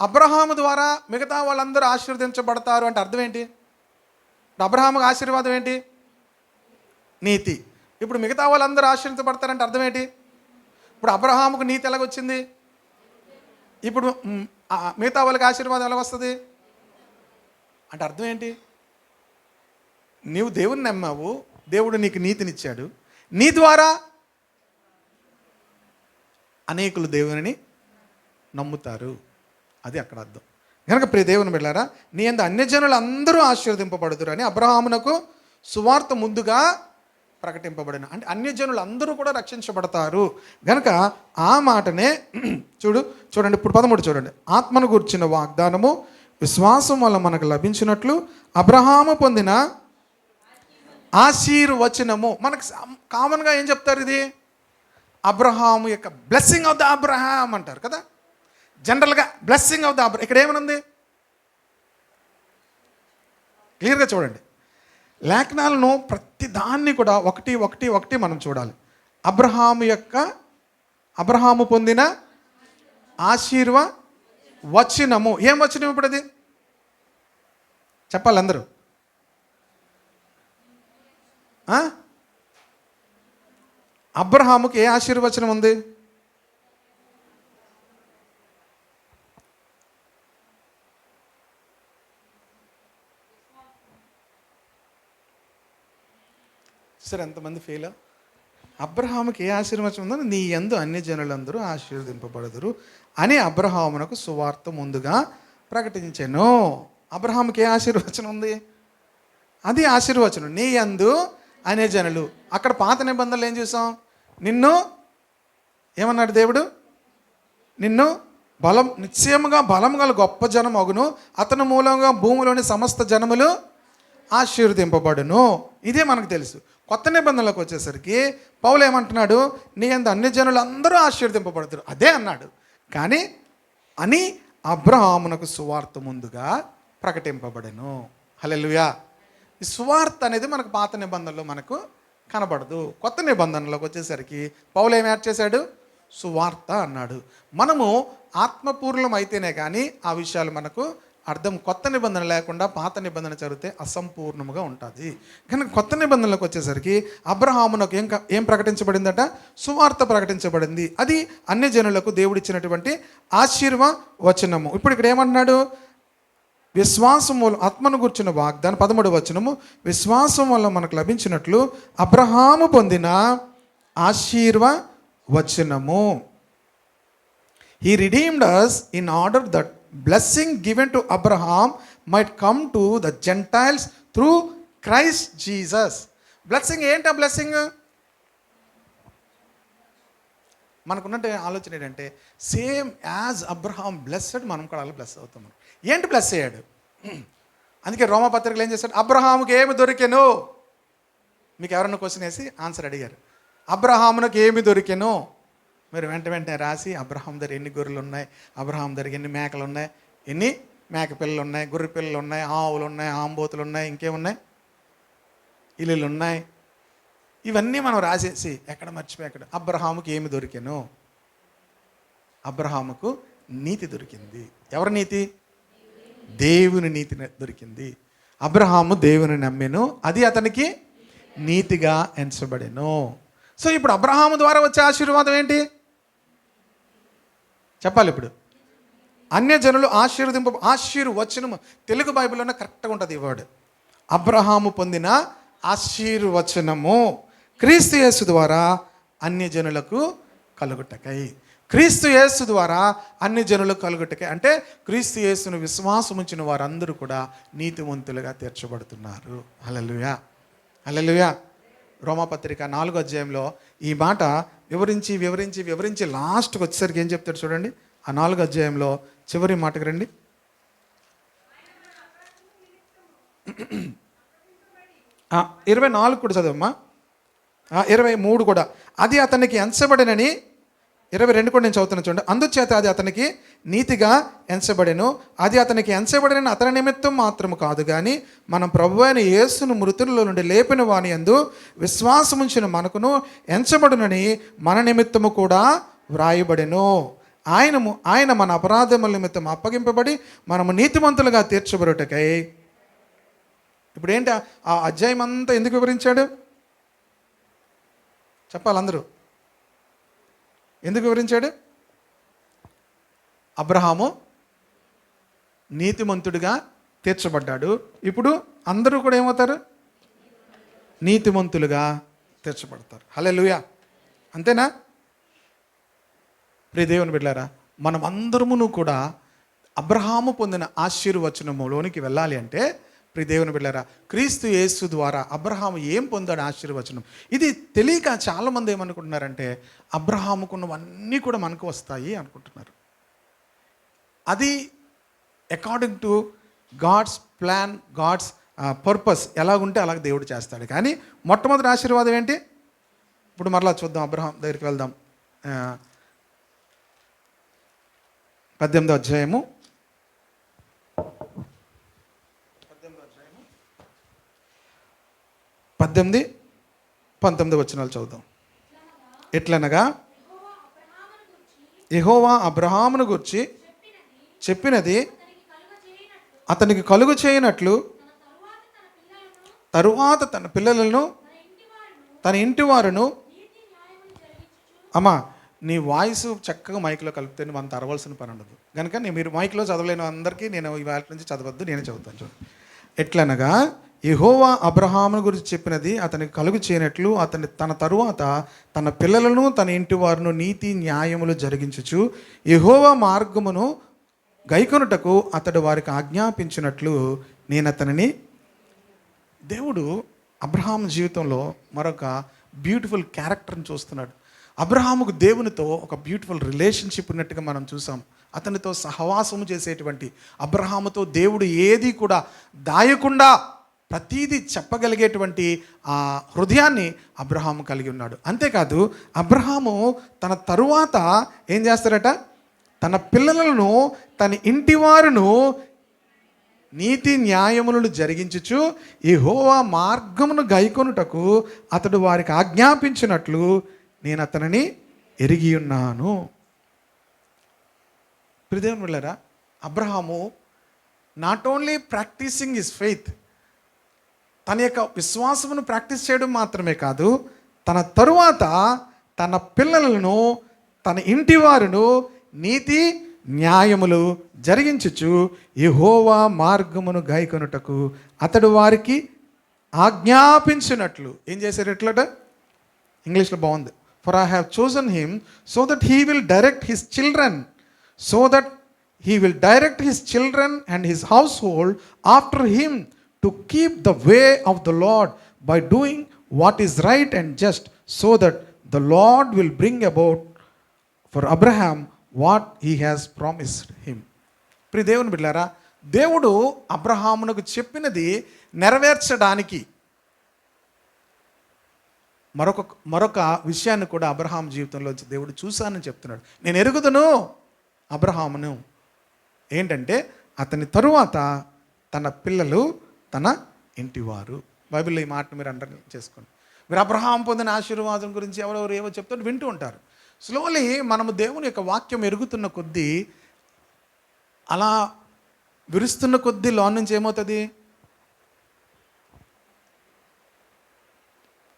అబ్రహాము ద్వారా మిగతా వాళ్ళందరూ ఆశీర్వదించబడతారు అంటే అర్థం ఏంటి? అబ్రహాముకు ఆశీర్వాదం ఏంటి? నీతి. ఇప్పుడు మిగతా వాళ్ళందరూ ఆశీర్వదించబడతారంటే అర్థం ఏంటి? ఇప్పుడు అబ్రహాముకు నీతి ఎలాగొచ్చింది? ఇప్పుడు మిగతా వాళ్ళకి ఆశీర్వాదం ఎలా వస్తుంది అంటే అర్థం ఏంటి? నీవు దేవుని నమ్మావు, దేవుడు నీకు నీతినిచ్చాడు, నీ ద్వారా అనేకులు దేవుని నమ్ముతారు. అది అక్కడ అర్థం. కనుక ప్రియ దేవుని బిడ్డలారా, నీ యందు అన్యజనులు అందరూ ఆశీర్వదింపబడుదురు అని అబ్రహామునకు సువార్త ముందుగా ప్రకటింపబడిన అంటే అన్యజనులు అందరూ కూడా రక్షించబడతారు. కనుక ఆ మాటనే చూడండి. ఇప్పుడు 13 చూడండి. ఆత్మను గుర్చిన వాగ్దానము విశ్వాసం వల్ల మనకు లభించినట్లు అబ్రహాము పొందిన ఆశీర్వచనము. మనకు కామన్గా ఏం చెప్తారు? ఇది అబ్రహాము యొక్క బ్లెస్సింగ్ ఆఫ్ ద అబ్రహాం అంటారు కదా. జనరల్గా బ్లెస్సింగ్ ఆఫ్ ద అబ్రహాం. ఇక్కడ ఏమనుంది క్లియర్గా చూడండి. లేఖనాలను ప్రతి దాన్ని కూడా ఒకటి మనం చూడాలి. అబ్రహాము పొందిన ఆశీర్వచనము. ఏం వచనం ఇప్పుడు అది చెప్పాలి అందరూ. అబ్రహాముకి ఏ ఆశీర్వచనం ఉంది? సరే, ఎంతమంది ఫెయిల్? అబ్రహాముకి ఏ ఆశీర్వచనం ఉందో, నీ యందు అన్యజనులందరూ ఆశీర్వదింపబడుదురు అని అబ్రహామునకు సువార్త ముందుగా ప్రకటించెను. అబ్రహాముకి ఏ ఆశీర్వచనం ఉంది? అది ఆశీర్వచనం. నీ యందు అన్యజనులు. అక్కడ పాత నిబంధనలు ఏం చూసాం? నిన్ను ఏమన్నాడు దేవుడు? నిన్ను నిశ్చయముగా బలము గల గొప్ప జనం అగును, అతని మూలంగా భూమిలోని సమస్త జనములు ఆశీర్వదింపబడును. ఇదే మనకు తెలుసు. కొత్త నిబంధనలకు వచ్చేసరికి పౌలు ఏమంటున్నాడు? నీ యందు అన్యజనులు అందరూ ఆశీర్వదింపబడతారు. అదే అన్నాడు. కానీ అని అబ్రహామునకు సువార్త ముందుగా ప్రకటింపబడెను. హల్లెలూయా. ఈ సువార్త అనేది మనకు పాత నిబంధనలో మనకు కనబడదు. కొత్త నిబంధనలోకి వచ్చేసరికి పౌలు ఏం యాడ్ చేశాడు? సువార్త అన్నాడు. మనము ఆత్మపూర్ణం అయితేనే కానీ ఆ విషయాలు మనకు అర్థం కొత్త నిబంధన లేకుండా పాత నిబంధన చదివితే అసంపూర్ణముగా ఉంటుంది. కానీ కొత్త నిబంధనలకు వచ్చేసరికి అబ్రహామునకు ఏం ప్రకటించబడిందట? సువార్త ప్రకటించబడింది. అది అన్ని జనులకు దేవుడిచ్చినటువంటి ఆశీర్వచనము. ఇప్పుడు ఇక్కడ ఏమన్నాడు? విశ్వాసం వల్ల ఆత్మను గుర్చిన వాగ్దానం 13వ వచనము, విశ్వాసం వల్ల మనకు లభించినట్లు అబ్రహాము పొందిన ఆశీర్వచనము. He redeemed us in order that blessing given to Abraham might come to the Gentiles through Christ Jesus. Blessing ఏంటి? ఆ బ్లెస్సింగ్ మనకున్నట్టు ఆలోచన ఏంటంటే సేమ్ యాజ్ అబ్రహాం బ్లెస్డ్ మనం కూడా అలా బ్లెస్ అవుతాం. ఏంటి బ్లెస్ అయ్యాడు? అందుకే రోమపత్రికలు ఏం చేశాడు? అబ్రహాముకి ఏమి దొరికెను? మీకు ఎవరన్నా క్వశ్చన్ వేసి ఆన్సర్ అడిగారు, అబ్రహామునకు ఏమి దొరికెను? మీరు వెంటనే రాసి అబ్రహాం దగ్గర ఎన్ని గొర్రెలు ఉన్నాయి, అబ్రహాం దగ్గర ఎన్ని మేకలు ఉన్నాయి, ఎన్ని మేక పిల్లలు ఉన్నాయి, గొర్రె పిల్లలు ఉన్నాయి, ఆవులు ఉన్నాయి, ఆంబోతులు ఉన్నాయి, ఇంకేమున్నాయి, ఇల్లులు ఉన్నాయి, ఇవన్నీ మనం రాసేసి ఎక్కడ మర్చిపోయాడు? అబ్రహాముకి ఏమి దొరికెను? అబ్రహాముకు నీతి దొరికింది. ఎవరి నీతి? దేవుని నీతి దొరికింది. అబ్రహాము దేవుని నమ్మెను, అది అతనికి నీతిగా ఎంచబడెను. సో ఇప్పుడు అబ్రహాము ద్వారా వచ్చే ఆశీర్వాదం ఏంటి చెప్పాలి? ఇప్పుడు అన్యజనులు ఆశీర్వచనము. తెలుగు బైబిల్లోనే కరెక్ట్గా ఉంటుంది ఈ వర్డ్. అబ్రహాము పొందిన ఆశీర్వచనము క్రీస్తు యేసు ద్వారా అన్యజనులకు కలుగుటకై. క్రీస్తు యేసు ద్వారా అన్ని జనులకు కలుగుటకై అంటే క్రీస్తు యేసును విశ్వాసం ఉంచిన వారందరూ కూడా నీతిమంతులుగా తీర్చబడుతున్నారు. హల్లెలూయా, హల్లెలూయా. రోమపత్రిక 4వ అధ్యాయంలో ఈ మాట వివరించి లాస్ట్కి వచ్చేసరికి ఏం చెప్తాడు చూడండి. ఆ 4వ అధ్యాయంలో చివరి మాటకు రండి. 24 కూడా చదవమ్మా, 23 కూడా. అది అతనికి ఎంచబడినని 22 కూడా నేను చదువుతున్నాను చూడండి. అందుచేత అది అతనికి నీతిగా ఎంచబడెను. అది అతనికి ఎంచబడిన అతని నిమిత్తం మాత్రము కాదు కానీ మనం ప్రభువైన యేసును మృతుల్లో నుండి లేపిన వాని యందు విశ్వాసముంచిన మనకును ఎంచబడునని మన నిమిత్తము కూడా వ్రాయబడెను. ఆయన మన అపరాధముల నిమిత్తం అప్పగింపబడి మనము నీతిమంతులుగా తీర్చబడుటకై. ఇప్పుడు ఏంటి ఆ అధ్యాయం అంతా ఎందుకు వివరించాడు చెప్పాలి అందరూ? ఎందుకు వివరించాడు? అబ్రహాము నీతిమంతుడిగా తీర్చబడ్డాడు. ఇప్పుడు అందరూ కూడా ఏమవుతారు? నీతిమంతులుగా తీర్చబడతారు. హల్లెలూయా, అంతేనా? ప్రియ దేవుని బిడ్డలారా, మనం అందరమును కూడా అబ్రహాము పొందిన ఆశీర్వచనములోనికి వెళ్ళాలి అంటే, ప్రియ దేవుని బిడ్డలారా, క్రీస్తు యేసు ద్వారా అబ్రహాము ఏం పొందాడు ఆశీర్వచనం. ఇది తెలియక చాలామంది ఏమనుకుంటున్నారంటే అబ్రహాముకున్నవన్నీ కూడా మనకు వస్తాయి అనుకుంటున్నారు. అది according to God's plan, God's purpose ఎలాగుంటే అలాగ దేవుడు చేస్తాడు. కానీ మొట్టమొదటి ఆశీర్వాదం ఏంటి? ఇప్పుడు మరలా చూద్దాం, అబ్రహాం దగ్గరికి వెళ్దాం. 18వ అధ్యాయము 18-19 వచనాలు చదువుదాం. ఎట్లనగా యెహోవా అబ్రహామును గూర్చి చెప్పినది అతనికి కలుగు చేయనట్లు తరువాత తన పిల్లలను తన ఇంటి వారును. అమ్మా, నీ వాయిస్ చక్కగా మైక్లో కలిపితే నువ్వు అంత అరవలసిన పని ఉండదు కనుక మీరు మైక్లో చదవలేని అందరికీ నేను ఇవాళ నుంచి చదవద్దు, నేనే చదువుతాను చూడండి. ఎట్లనగా యెహోవా అబ్రహామును గురించి చెప్పినది అతనికి కలుగు చేయనట్లు తన తరువాత తన పిల్లలను తన ఇంటి వారును నీతి న్యాయములు జరిగించుచు యెహోవా మార్గమును గైకొనుటకు అతడు వారికి ఆజ్ఞాపించినట్లు నేను అతనిని. దేవుడు అబ్రహాం జీవితంలో మరొక బ్యూటిఫుల్ క్యారెక్టర్ని చూస్తున్నాడు. అబ్రహాముకు దేవునితో ఒక బ్యూటిఫుల్ రిలేషన్షిప్ ఉన్నట్టుగా మనం చూసాం. అతనితో సహవాసము చేసేటువంటి అబ్రహాముతో దేవుడు ఏది కూడా దాయకుండా ప్రతీది చెప్పగలిగేటువంటి ఆ హృదయాన్ని అబ్రహాము కలిగి ఉన్నాడు. అంతేకాదు అబ్రహాము తన తరువాత ఏం చేస్తాడట? తన పిల్లలను తన ఇంటి వారును నీతి న్యాయములను జరిగించుచు యెహోవా మార్గమును గైకొనుటకు అతడు వారికి ఆజ్ఞాపించినట్లు నేను అతనిని ఎరిగి ఉన్నాను. ప్రియదేవుని బిడ్డలారా, Abraham not only practising his faith, తన యొక్క విశ్వాసమును ప్రాక్టీస్ చేయడం మాత్రమే కాదు, తన తరువాత తన పిల్లలను, తన ఇంటి వారును నీతి న్యాయములు జరిగించుచు యెహోవా మార్గమును గైకొనుటకు అతడు వారికి ఆజ్ఞాపించినట్లు ఏం చేశారు? ఎట్లట? ఇంగ్లీష్లో బాగుంది. For I have chosen him so that he will direct his children, so that he will direct his children and his household after him to keep the way of the Lord by doing what is right and just, so that the Lord will bring about for Abraham what he has promised him. ప్రియ దేవుని బిడ్డలారా, దేవుడు అబ్రహామునకు చెప్పినది నెరవేర్చడానికి మరొక విషయాన్ని కూడా Abraham జీవితంలో దేవుడు చూశానని చెప్తున్నాడు. నేను ఎరుగుదును అబ్రహామును, ఏంటంటే అతని తరువాత తన పిల్లలు, తన ఇంటివారు. బైబిల్లో ఈ మాటను మీరు అండర్లైన్ చేసుకోండి. మీరు అబ్రహాం పొందిన ఆశీర్వాదం గురించి ఎవరెవరు ఏవో చెప్తారు వింటూ ఉంటారు. స్లోలీ మనము దేవుని యొక్క వాక్యం ఎరుగుతున్న కొద్దీ, అలా విరుస్తున్న కొద్దీ లోన్ నుంచి ఏమవుతుంది?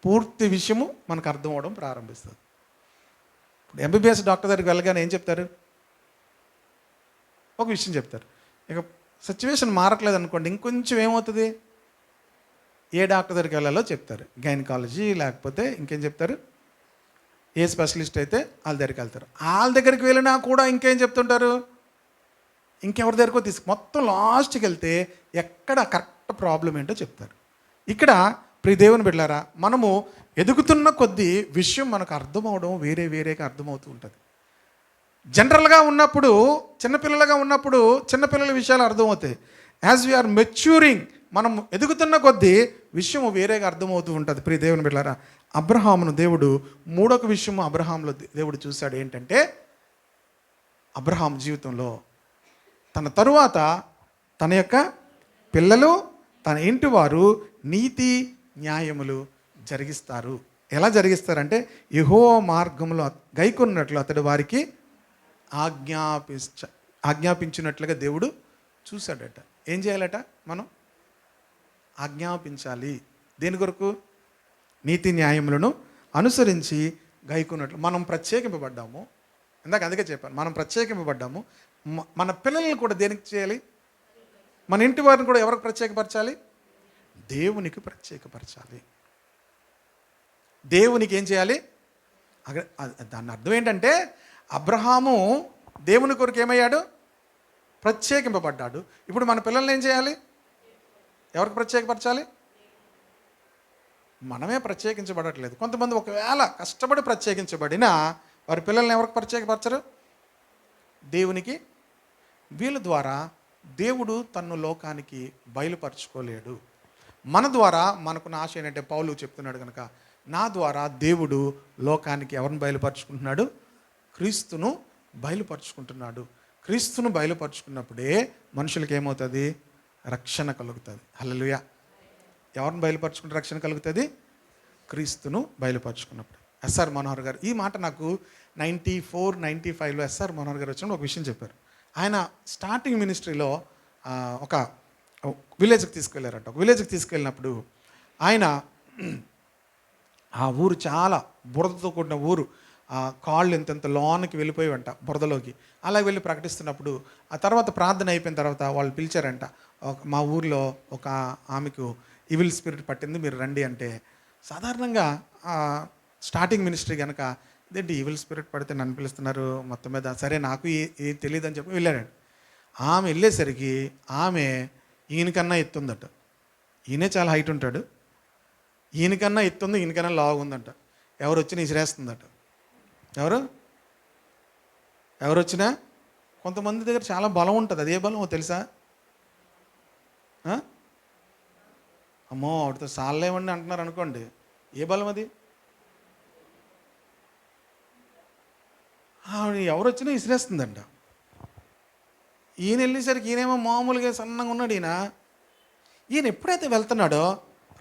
పూర్తి విషయము మనకు అర్థం అవడం ప్రారంభిస్తుంది. ఇప్పుడు ఎంబీబీఎస్ డాక్టర్ దగ్గరికి వెళ్ళగానే ఏం చెప్తారు? ఒక విషయం చెప్తారు. ఇక సిచ్యువేషన్ మారట్లేదు అనుకోండి, ఇంకొంచెం ఏమవుతుంది? ఏ డాక్టర్ దగ్గరికి వెళ్ళాలో చెప్తారు. గైనకాలజీ, లేకపోతే ఇంకేం చెప్తారు? ఏ స్పెషలిస్ట్ అయితే వాళ్ళ దగ్గరికి వెళ్తారు. వాళ్ళ దగ్గరికి వెళ్ళినా కూడా ఇంకేం చెప్తుంటారు? ఇంకెవరి దగ్గరకో మొత్తం లాస్ట్కి వెళ్తే ఎక్కడ కరెక్ట్ ప్రాబ్లం ఏంటో చెప్తారు. ఇక్కడ ప్రియ దేవుని బిడ్డలారా, మనము ఎదుగుతున్న కొద్దీ విషయం మనకు అర్థమవడం వేరేగా అర్థమవుతూ ఉంటుంది. జనరల్గా ఉన్నప్పుడు, చిన్నపిల్లలుగా ఉన్నప్పుడు చిన్నపిల్లల విషయాలు అర్థమవుతాయి. యాజ్ వీఆర్ మెచ్యూరింగ్, మనం ఎదుగుతున్న కొద్దీ విషయం వేరేగా అర్థమవుతూ ఉంటుంది. ప్రియ దేవుని బిడ్డలారా, అబ్రహామును దేవుడు మూడొక విషయము అబ్రహాంలో దేవుడు చూశాడు. ఏంటంటే అబ్రహాం జీవితంలో తన తరువాత తన యొక్క పిల్లలు, తన ఇంటి వారు నీతి న్యాయములు జరిగిస్తారు. ఎలా జరిగిస్తారంటే యెహోవా మార్గంలో గైకొన్నట్లు అతడు వారికి ఆజ్ఞాపించినట్లుగా దేవుడు చూశాడట. ఏం చేయాలట? మనం ఆజ్ఞాపించాలి. దేని కొరకు? నీతి న్యాయములను అనుసరించి గైకొన్నట్లు. మనం ప్రత్యేకింపబడ్డాము. ఇందాక అందుకే చెప్పాను, మనం ప్రత్యేకింపబడ్డాము. మన పిల్లల్ని కూడా దేనికి చేయాలి? మన ఇంటి వారిని కూడా ఎవరికి ప్రత్యేకపరచాలి? దేవునికి ప్రత్యేకపరచాలి. దేవునికి ఏం చేయాలి? దాని అర్థం ఏంటంటే అబ్రహాము దేవుని కొరకు ఏమయ్యాడు? ప్రత్యేకింపబడ్డాడు. ఇప్పుడు మన పిల్లల్ని ఏం చేయాలి? ఎవరికి ప్రత్యేకపరచాలి? మనమే ప్రత్యేకించబడట్లేదు. కొంతమంది ఒకవేళ కష్టపడి ప్రత్యేకించబడినా వారి పిల్లల్ని ఎవరికి ప్రత్యేకపరచరు? దేవునికి. వీళ్ళ ద్వారా దేవుడు తన్ను లోకానికి బయలుపరచుకోలేడు. మన ద్వారా మనకున్న ఆశ ఏంటంటే, పౌలు చెప్తున్నాడు కనుక, నా ద్వారా దేవుడు లోకానికి ఎవరిని బయలుపరుచుకుంటున్నాడు? క్రీస్తును బయలుపరుచుకుంటున్నాడు. క్రీస్తును బయలుపరుచుకున్నప్పుడే మనుషులకి ఏమవుతుంది? రక్షణ కలుగుతుంది. హల్లెలూయా. ఎవరిని బయలుపరుచుకుంటే రక్షణ కలుగుతుంది? క్రీస్తును బయలుపరుచుకున్నప్పుడు. ఎస్ఆర్ మనోహర్ గారు ఈ మాట నాకు 94-95లో ఎస్ఆర్ మనోహర్ గారు వచ్చినప్పుడు ఒక విషయం చెప్పారు. ఆయన స్టార్టింగ్ మినిస్ట్రీలో ఒక విలేజ్కి తీసుకెళ్ళారంట. ఒక విలేజ్కి తీసుకెళ్ళినప్పుడు ఆయన ఆ ఊరు చాలా బురదతో కూడిన ఊరు, కాళ్ళు ఇంతంత లోనికి వెళ్ళిపోయావంట బురదలోకి. అలా వెళ్ళి ప్రకటిస్తున్నప్పుడు ఆ తర్వాత ప్రార్థన అయిపోయిన తర్వాత వాళ్ళు పిలిచారంట. మా ఊర్లో ఒక ఆమెకు ఈవిల్ స్పిరిట్ పట్టింది, మీరు రండి అంటే, సాధారణంగా స్టార్టింగ్ మినిస్ట్రీ కనుక ఇదేంటి ఈవిల్ స్పిరిట్ పడితే నన్ను పిలుస్తున్నారు మొత్తం మీద, సరే నాకు ఏం తెలియదు అని చెప్పి వెళ్ళారండి. ఆమె వెళ్ళేసరికి ఆమె ఈయనకన్నా ఎత్తుందట. ఈయనే చాలా హైట్ ఉంటాడు, ఈయనకన్నా ఎత్తుంది, ఈయనకన్నా లావు ఉందంట. ఎవరు వచ్చినా ఇసిరేస్తుందట. ఎవరు వచ్చినా, కొంతమంది దగ్గర చాలా బలం ఉంటుంది. అదే బలమో తెలుసా? అమ్మో ఆవిడతో సాలేమండి అంటున్నారు అనుకోండి, ఏ బలం అది? ఆవిడ ఎవరు వచ్చినా ఇసిరేస్తుందంట. ఈయన వెళ్ళేసరికి ఈయనేమో మామూలుగా సన్నంగా ఉన్నాడు. ఈయన ఎప్పుడైతే వెళ్తున్నాడో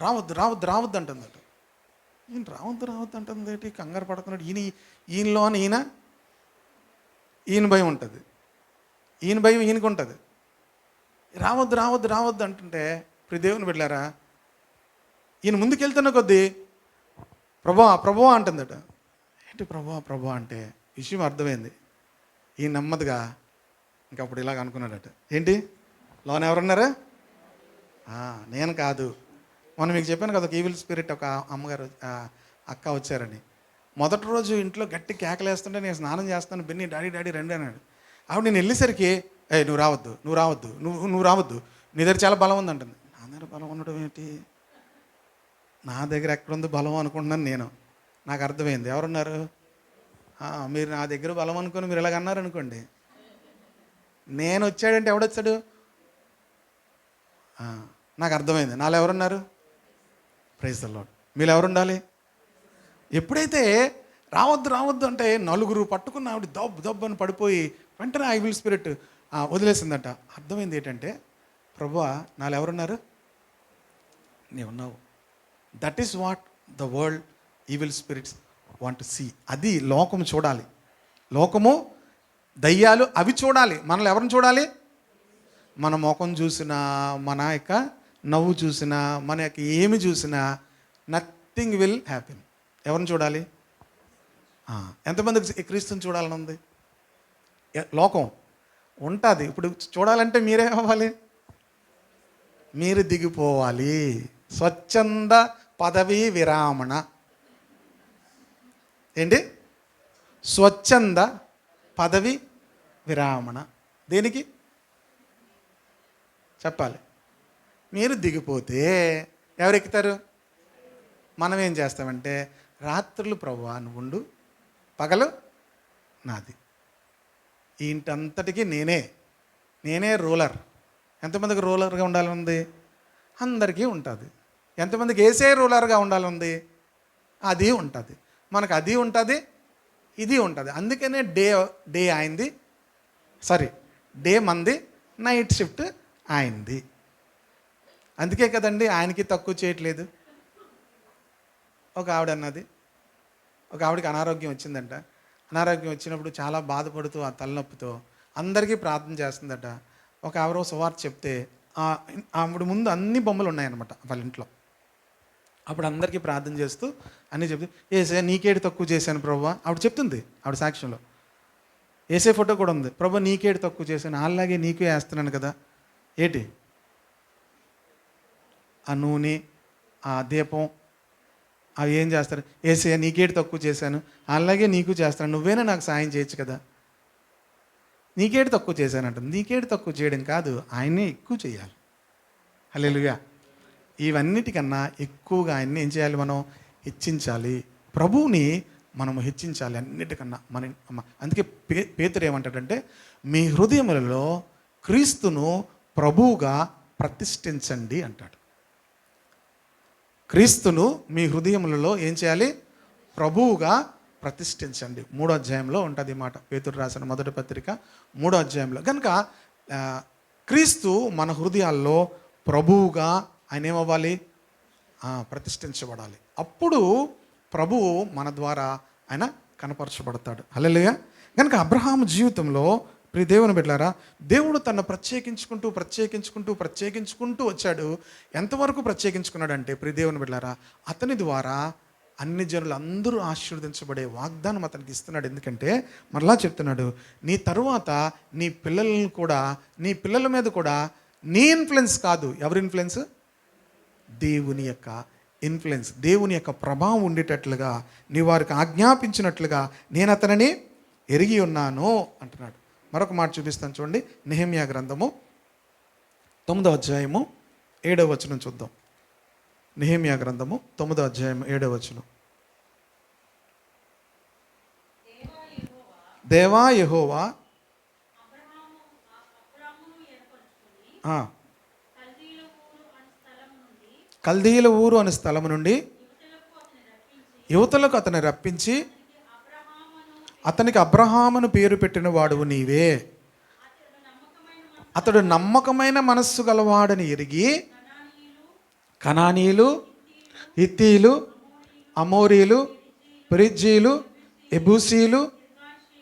రావద్దు రావద్దు రావద్దు అంటుందట. ఈయన రావద్దు అంటుంది ఏంటి, కంగారు పడుతున్నాడు. ఈయనలోన ఈయన భయం ఉంటుంది, ఈయన భయం ఈయనకు ఉంటుంది. రావద్దు రావద్దు రావద్దు అంటుంటే ఇప్పుడు దేవుని బిడ్డలారా, ఈయన ముందుకెళ్తున్న కొద్దీ ప్రభువా ప్రభువా అంటుందట. ఏంటి ప్రభువా ప్రభువా అంటే విషయం అర్థమైంది. ఈ నెమ్మదిగా ఇంకప్పుడు ఇలాగ అనుకున్నాడట, ఏంటి లోన ఎవరున్నారా? నేను కాదు. మొన్న మీకు చెప్పాను కదా, ఒక ఈవిల్ స్పిరిట్ ఒక అమ్మగారు అక్క వచ్చారని. మొదటి రోజు ఇంట్లో గట్టి కేకలేస్తుంటే నేను స్నానం చేస్తాను, బిన్ని డాడీ డాడీ రండి అన్నాడు. ఆవిడ నేను వెళ్ళేసరికి నువ్వు రావద్దు నువ్వు రావద్దు నువ్వు రావద్దు, నీ దగ్గర చాలా బలం ఉంది అంటుంది. నా దగ్గర బలం ఉండడం ఏంటి? నా దగ్గర ఎక్కడుంది బలం అనుకుంటున్నాను నేను. నాకు అర్థమైంది ఎవరున్నారు. మీరు నా దగ్గర బలం అనుకుని మీరు ఇలాగ అన్నారనుకోండి, నేను వచ్చాడంటే ఎవడొచ్చాడు? నాకు అర్థమైంది. నాలో ఎవరున్నారు? Praise the Lord. మీరు ఎవరుండాలి? ఎప్పుడైతే రావద్దు రావద్దు అంటే నలుగురు పట్టుకున్న ఆవిడ దబ్బు దబ్బు అని పడిపోయి వెంటనే ఆ ఈవిల్ స్పిరిట్ వదిలేసిందట. అర్థమైంది ఏంటంటే, ప్రభువా నాలో ఎవరున్నారు? నీవు ఉన్నావు. That is what the world evil spirits want to see. అది లోకము చూడాలి. లోకము దయ్యాలు అవి చూడాలి. మనల్ని ఎవరిని చూడాలి? మన ముఖం చూసినా, మన యొక్క నవ్వు చూసినా, మన యొక్క ఏమి చూసినా నథింగ్ విల్ హ్యాపెన్. ఎవరిని చూడాలి? ఎంతమందికి క్రీస్తుని చూడాలని ఉంది? లోకం ఉంటుంది. ఇప్పుడు చూడాలంటే మీరే అవ్వాలి, మీరు దిగిపోవాలి. స్వచ్ఛంద పదవీ విరామణ. ఏంటి? స్వచ్ఛంద పదవి విరామణ. దేనికి చెప్పాలి? మీరు దిగిపోతే ఎవరు ఎక్కుతారు? మనం ఏం చేస్తామంటే, రాత్రులు ప్రభువా నువ్వు ఉండు, పగలు నాది. ఈ ఇంటంతటికి నేనే రూలర్. ఎంతమందికి రూలర్గా ఉండాలని ఉంది? అందరికీ ఉంటుంది. ఎంతమందికి ఏసే రూలర్గా ఉండాలని ఉంది? అది ఉంటుంది. మనకు అది ఉంటుంది, ఇది ఉంటుంది. అందుకనే డే అయింది, డే మంది, నైట్ షిఫ్ట్ ఆయనది. అందుకే కదండి ఆయనకి తక్కువ చేయట్లేదు. ఒక ఆవిడ అన్నది, ఒక ఆవిడకి అనారోగ్యం వచ్చిందంట. అనారోగ్యం వచ్చినప్పుడు చాలా బాధపడుతూ ఆ తలనొప్పితో అందరికీ ప్రార్థన చేస్తుందట. ఒక ఆవిడ సువార్త చెప్తే ఆవిడ ముందు అన్ని బొమ్మలు ఉన్నాయన్నమాట వాళ్ళ ఇంట్లో. అప్పుడు అందరికీ ప్రార్థన చేస్తూ అన్నీ చెప్తూ, ఏసే నీకేడు తక్కువ చేశాను ప్రభువా ఆవిడ చెప్తుంది. ఆవిడ సాక్ష్యంలో ఏసే ఫోటో కూడా ఉంది. ప్రభు నీకేడు తక్కువ చేశాను, అలాగే నీకే వేస్తున్నాను కదా. ఏంటి? ఆ నూనె, ఆ దీపం, అవి ఏం చేస్తారు? ఏసే నీకేడు తక్కువ చేశాను, అలాగే నీకు చేస్తాను, నువ్వేనా నాకు సాయం చేయొచ్చు కదా. నీకేడు తక్కువ చేశానంటుంది. నీకేడు తక్కువ చేయడం కాదు, ఆయన్నే ఎక్కువ చేయాలి. హల్లెలూయా. ఇవన్నిటికన్నా ఎక్కువగా ఆయన్ని ఏం చేయాలి? మనం హెచ్చించాలి. ప్రభువుని మనము హెచ్చించాలి అన్నిటికన్నా. అందుకే పేతురు ఏమంటాడంటే, మీ హృదయములలో క్రీస్తును ప్రభువుగా ప్రతిష్ఠించండి అంటాడు. క్రీస్తును మీ హృదయములలో ఏం చేయాలి? ప్రభువుగా ప్రతిష్ఠించండి. 3వ అధ్యాయంలో ఉంటుంది ఈ మాట. పేతురు రాసిన మొదటి పత్రిక 3వ అధ్యాయంలో. కనుక క్రీస్తు మన హృదయాల్లో ప్రభువుగా ఆయన ఏమవ్వాలి? ప్రతిష్ఠించబడాలి. అప్పుడు ప్రభువు మన ద్వారా ఆయన కనపరచబడతాడు. హల్లెలూయా. కనుక అబ్రహాము జీవితంలో ప్రియ దేవుని బిడ్డలారా, దేవుడు తను ప్రత్యేకించుకుంటూ వచ్చాడు. ఎంతవరకు ప్రత్యేకించుకున్నాడంటే ప్రియ దేవుని బిడ్డలారా, అతని ద్వారా అన్ని జనులు అందరూ ఆశీర్వదించబడే వాగ్దానం అతనికి ఇస్తున్నాడు. ఎందుకంటే మరలా చెప్తున్నాడు, నీ తరువాత నీ పిల్లలను కూడా, నీ పిల్లల మీద కూడా నీ ఇన్ఫ్లుయెన్స్ కాదు. ఎవరి ఇన్ఫ్లుయెన్స్? దేవుని యొక్క ఇన్ఫ్లుయెన్స్, దేవుని యొక్క ప్రభావం ఉండేటట్లుగా, నీ వారికి ఆజ్ఞాపించినట్లుగా నేను అతనిని ఎరిగి ఉన్నాను అంటున్నాడు. మరొక మాట చూపిస్తాను చూడండి. నెహెమ్యా గ్రంథము 9వ అధ్యాయము 7వ వచనం చూద్దాం. నెహెమ్యా గ్రంథము 9వ అధ్యాయం 7వ వచనం. దేవా యెహోవా కల్దీయుల ఊరు అనే స్థలము నుండి యువతలకు అతన్ని రప్పించి అతనికి అబ్రహామును పేరు పెట్టిన వాడువు నీవే. అతడు నమ్మకమైన మనస్సు గలవాడని ఎరిగి కనానీయులు, హిత్తీయులు, అమోరీలు, పెరిజ్జీలు, ఎబూసీలు,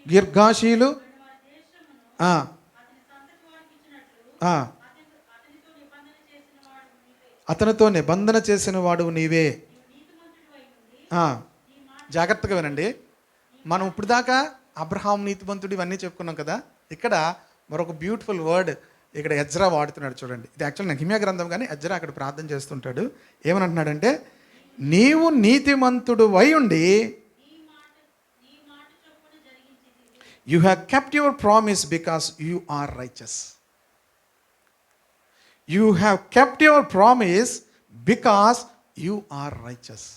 గిర్గాషీలు అతనితో నిబంధన చేసిన వాడు నీవే. జాగ్రత్తగా వినండి. మనం ఇప్పుడు దాకా అబ్రహాం నీతిమంతుడు ఇవన్నీ చెప్పుకున్నాం కదా. ఇక్కడ మరొక బ్యూటిఫుల్ వర్డ్ ఇక్కడ ఎజ్రా వాడుతున్నాడు చూడండి. ఇది యాక్చువల్ నెహెమ్యా గ్రంథం, కానీ ఎజ్రా అక్కడ ప్రార్థన చేస్తుంటాడు. ఏమనంటున్నాడంటే, నీవు నీతిమంతుడు అయి ఉండి you have kept your promise because you are righteous. You have kept your promise because you are righteous.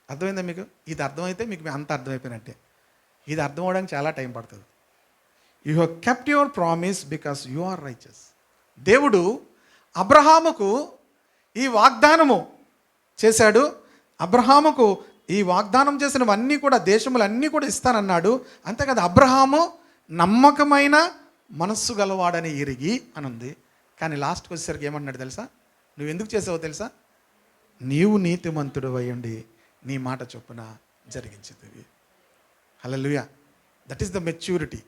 అర్థమైందా మీకు? ఇది అర్థమైతే మీకు అంత అర్థమైపోయినట్టే. ఇది అర్థం అవడానికి చాలా టైం పడుతుంది. You have kept your promise because you are righteous. దేవుడు అబ్రహాముకు ఈ వాగ్దానము చేశాడు. అబ్రహాముకు ఈ వాగ్దానం చేసినవన్నీ కూడా, దేశములన్నీ కూడా ఇస్తానన్నాడు. అంతేకాదు, అబ్రహాము నమ్మకమైన మనస్సు గలవాడని ఎరిగి అని ఉంది. కానీ లాస్ట్కి వచ్చేసరికి ఏమన్నాడు తెలుసా? నువ్వు ఎందుకు చేసావో తెలుసా? నీవు నీతిమంతుడు అయ్యుండి నీ మాట చొప్పున జరిగించింది. Hallelujah. That is the maturity.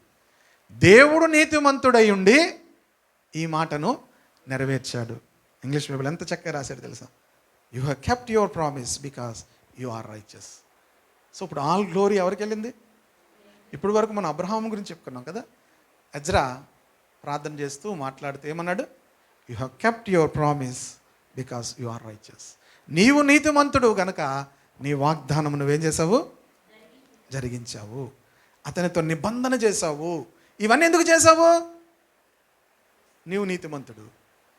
దేవుడు నీతిమంతుడై ఉండి ఈ మాటను నెరవేర్చాడు. ఇంగ్లీష్ బైబిల్ ఎంత చక్కగా రాశాడు తెలుసా? You have kept your promise because you are righteous. So ఇప్పుడు ఆల్ గ్లోరీ ఎవరికి వెళ్ళింది? ఇప్పుడు వరకు మనం అబ్రహాం గురించి చెప్పుకున్నాం కదా. ఎజ్రా ప్రార్థన చేస్తూ మాట్లాడుతూ ఏమన్నాడు? You have kept your promise because you are righteous. నీవు నీతిమంతుడు గనక నీ వాగ్దానం నువ్వేం చేసావు? జరిగించావు. అతనితో నిబంధన చేశావు. ఇవన్నీ ఎందుకు చేశావు? నీవు నీతిమంతుడు.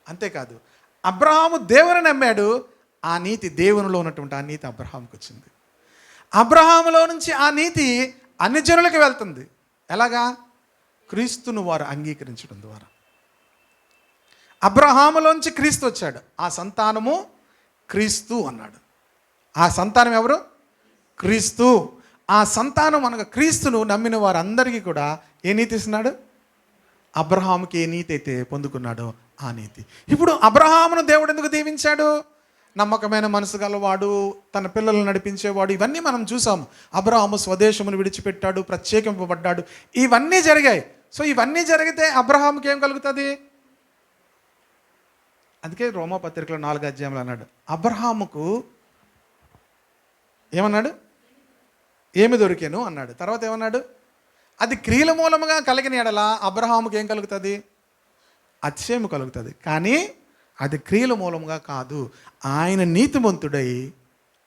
అంతేకాదు, అబ్రహాము దేవుని నమ్మాడు. ఆ నీతి, దేవునిలో ఉన్నటువంటి ఆ నీతి అబ్రహాంకి వచ్చింది. అబ్రహాములో నుంచి ఆ నీతి అన్ని జనులకు వెళ్తుంది. ఎలాగా? క్రీస్తును వారు అంగీకరించడం ద్వారా. అబ్రహాములోంచి క్రీస్తు వచ్చాడు. ఆ సంతానము క్రీస్తు అన్నాడు. ఆ సంతానం ఎవరు? క్రీస్తు. ఆ సంతానం అనగా క్రీస్తును నమ్మిన వారందరికీ కూడా ఏ నీతి ఇస్తున్నాడు? అబ్రహాముకి ఏ నీతి అయితే పొందుకున్నాడో ఆ నీతి. ఇప్పుడు అబ్రహామును దేవుడు ఎందుకు దీవించాడు? నమ్మకమైన మనసు గలవాడు, తన పిల్లలను నడిపించేవాడు. ఇవన్నీ మనం చూసాము. అబ్రహాము స్వదేశమును విడిచిపెట్టాడు, ప్రత్యేకింపబడ్డాడు. ఇవన్నీ జరిగాయి. సో ఇవన్నీ జరిగితే అబ్రహాముకి ఏం కలుగుతుంది? అందుకే రోమాపత్రికలో 4 అధ్యాయంలో అన్నాడు, అబ్రహాముకు ఏమన్నాడు? ఏమి దొరికాను అన్నాడు. తర్వాత ఏమన్నాడు? అది క్రియల మూలముగా కలిగిన ఎడల అబ్రహాముకి ఏం కలుగుతుంది? అతిశయము కలుగుతుంది. కానీ అది క్రియల మూలముగా కాదు. ఆయన నీతిమంతుడై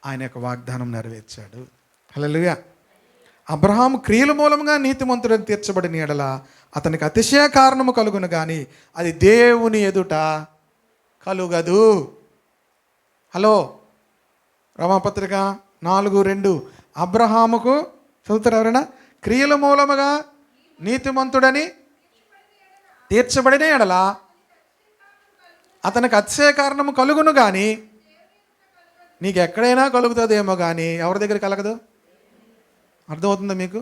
ఆయన యొక్క వాగ్దానం నెరవేర్చాడు. హల్లెలూయా. అబ్రహాము క్రియల మూలముగా నీతిమంతుడని తీర్చబడిన ఎడల అతనికి అతిశయ కారణము కలుగును, కానీ అది దేవుని ఎదుట కలుగదు. హలో, రోమాపత్రిక 4:2 అబ్రహాముకు చదువుతారు ఎవరైనా? క్రియల మూలముగా నీతిమంతుడని తీర్చబడిన ఎడల అతనికి అతిశయ కారణము కలుగును, కానీ నీకు ఎక్కడైనా కలుగుతుందేమో, కానీ ఎవరి దగ్గర కలగదు. అర్థమవుతుందా మీకు?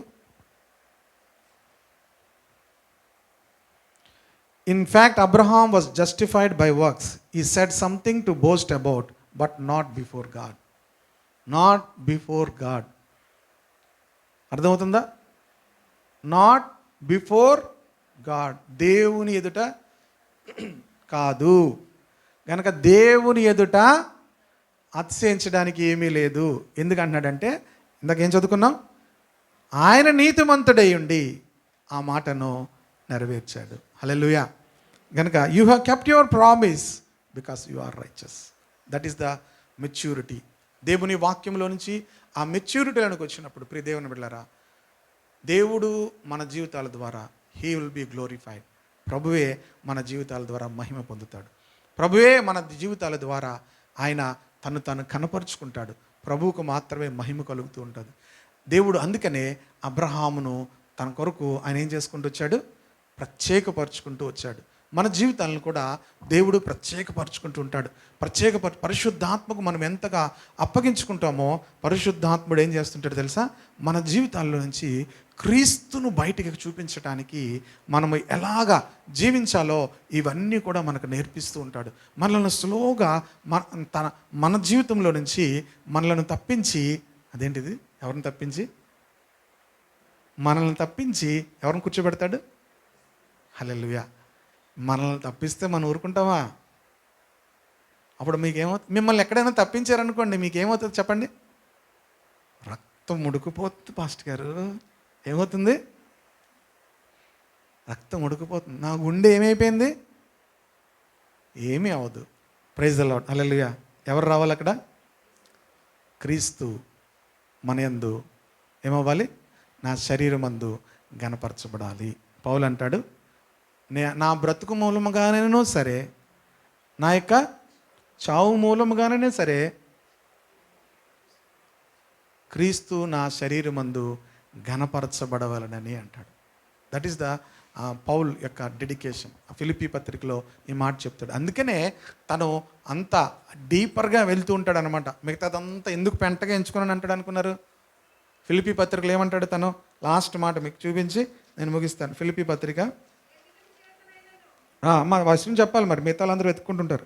In fact, Abraham was justified by works. He said something to boast about, but not before God. Not before God. అర్థమవుతుందా? Not before God. దేవుని ఎదుట కాదు. కనుక దేవుని ఎదుట అతిశయించడానికి ఏమీ లేదు. ఎందుకంటున్నాడంటే, ఇందాకేం చదువుకున్నాం? ఆయన నీతిమంతుడై ఉండి ఆ మాటను నెరవేర్చాడు. హల్లెలూయా. కనుక you have kept your promise because you are righteous. That is the maturity. దేవుని వాక్యంలో నుంచి ఆ మెచ్యూరిటీలోనికి వచ్చినప్పుడు, ప్రియ దేవుని బిడ్డలారా, దేవుడు మన జీవితాల ద్వారా హీ విల్ బీ గ్లోరిఫైడ్. ప్రభువే మన జీవితాల ద్వారా మహిమ పొందుతాడు. ప్రభువే మన జీవితాల ద్వారా ఆయన తను కనపరుచుకుంటాడు. ప్రభువుకు మాత్రమే మహిమ కలుగుతూ ఉంటుంది. దేవుడు అందుకనే అబ్రహామును తన కొరకు ఆయన ఏం చేసుకుంటూ వచ్చాడు? ప్రత్యేకపరుచుకుంటూ వచ్చాడు. మన జీవితాలను కూడా దేవుడు ప్రత్యేకపరుచుకుంటూ ఉంటాడు. పరిశుద్ధాత్మకు మనం ఎంతగా అప్పగించుకుంటామో పరిశుద్ధాత్ముడు ఏం చేస్తుంటాడు తెలుసా? మన జీవితాల్లో నుంచి క్రీస్తును బయటికి చూపించడానికి మనము ఎలాగా జీవించాలో ఇవన్నీ కూడా మనకు నేర్పిస్తూ ఉంటాడు. మనల్ని స్లోగా మన జీవితంలో నుంచి మనలను తప్పించి, అదేంటిది, ఎవరిని తప్పించి? మనల్ని తప్పించి ఎవరిని కూర్చోబెడతాడు? హల్లెలూయా. మనల్ని తప్పిస్తే మనం ఊరుకుంటామా? అప్పుడు మిమ్మల్ని ఎక్కడైనా తప్పించారనుకోండి, మీకేమవుతుంది చెప్పండి? రక్తం ఉడికిపోతుంది పాస్టర్ గారు. ఏమవుతుంది? రక్తం ఉడికిపోతుంది. నా గుండె ఏమైపోయింది? ఏమీ అవ్వదు. ప్రైజ్ ద లార్డ్, హల్లెలూయా. ఎవరు రావాలి అక్కడ? క్రీస్తు మన యందు ఏమవ్వాలి? నా శరీరమందు గణపరచబడాలి. పౌలు అంటాడు, నా బ్రతుకు మూలముగానైనా సరే, నా యొక్క చావు మూలముగానైనా సరే, క్రీస్తు నా శరీరమందు ఘనపరచబడవలనని అంటాడు. దట్ ఈస్ ద పౌల్ యొక్క డెడికేషన్. ఫిలిప్పీ పత్రికలో ఈ మాట చెప్తాడు. అందుకనే తను అంత డీపర్గా వెళ్తూ ఉంటాడు అనమాట. మిగతాదంతా ఎందుకు పెంటగా ఎంచుకున్నాను అంటాడు అనుకున్నారు? ఫిలిప్పీ పత్రికలో ఏమంటాడు తను? లాస్ట్ మాట మీకు చూపించి నేను ముగిస్తాను. ఫిలిప్పీ పత్రిక మా వచనం చెప్పాలి, మరి మిగతా వాళ్ళందరూ వెతుక్కుంటుంటారు.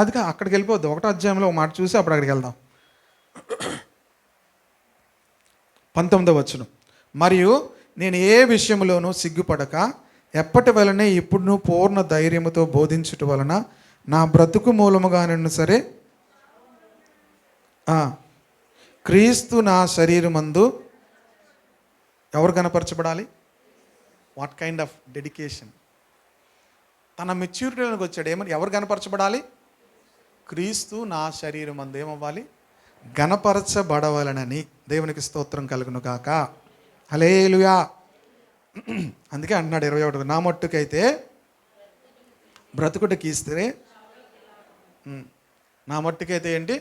అదిగా అక్కడికి వెళ్ళిపోద్దు. 1వ అధ్యాయంలో ఒక మాట చూసి అప్పుడు అక్కడికి వెళ్దాం. 19వ వచనం. మరియు నేను ఏ విషయంలోనూ సిగ్గుపడక ఎప్పటి వలనే ఇప్పుడు పూర్ణ ధైర్యముతో బోధించుట వలన నా బ్రతుకు మూలముగానైనా సరే క్రీస్తు నా శరీరమందు ఎవరు కనపరచబడాలి? What kind of dedication! తన మెచ్యూరిటీలోకి వచ్చాడు. ఏమని? ఎవరు కనపరచబడాలి? క్రీస్తు నా శరీరమందు ఏమవ్వాలి? గణపరచబడవలనని. దేవునికి స్తోత్రం కలుగును గాక. హల్లెలూయా. అందుకే అంటున్నాడు 21, నా మట్టుకైతే బ్రతుకుటకి ఇస్తే, నా మట్టుకైతే ఏంటి?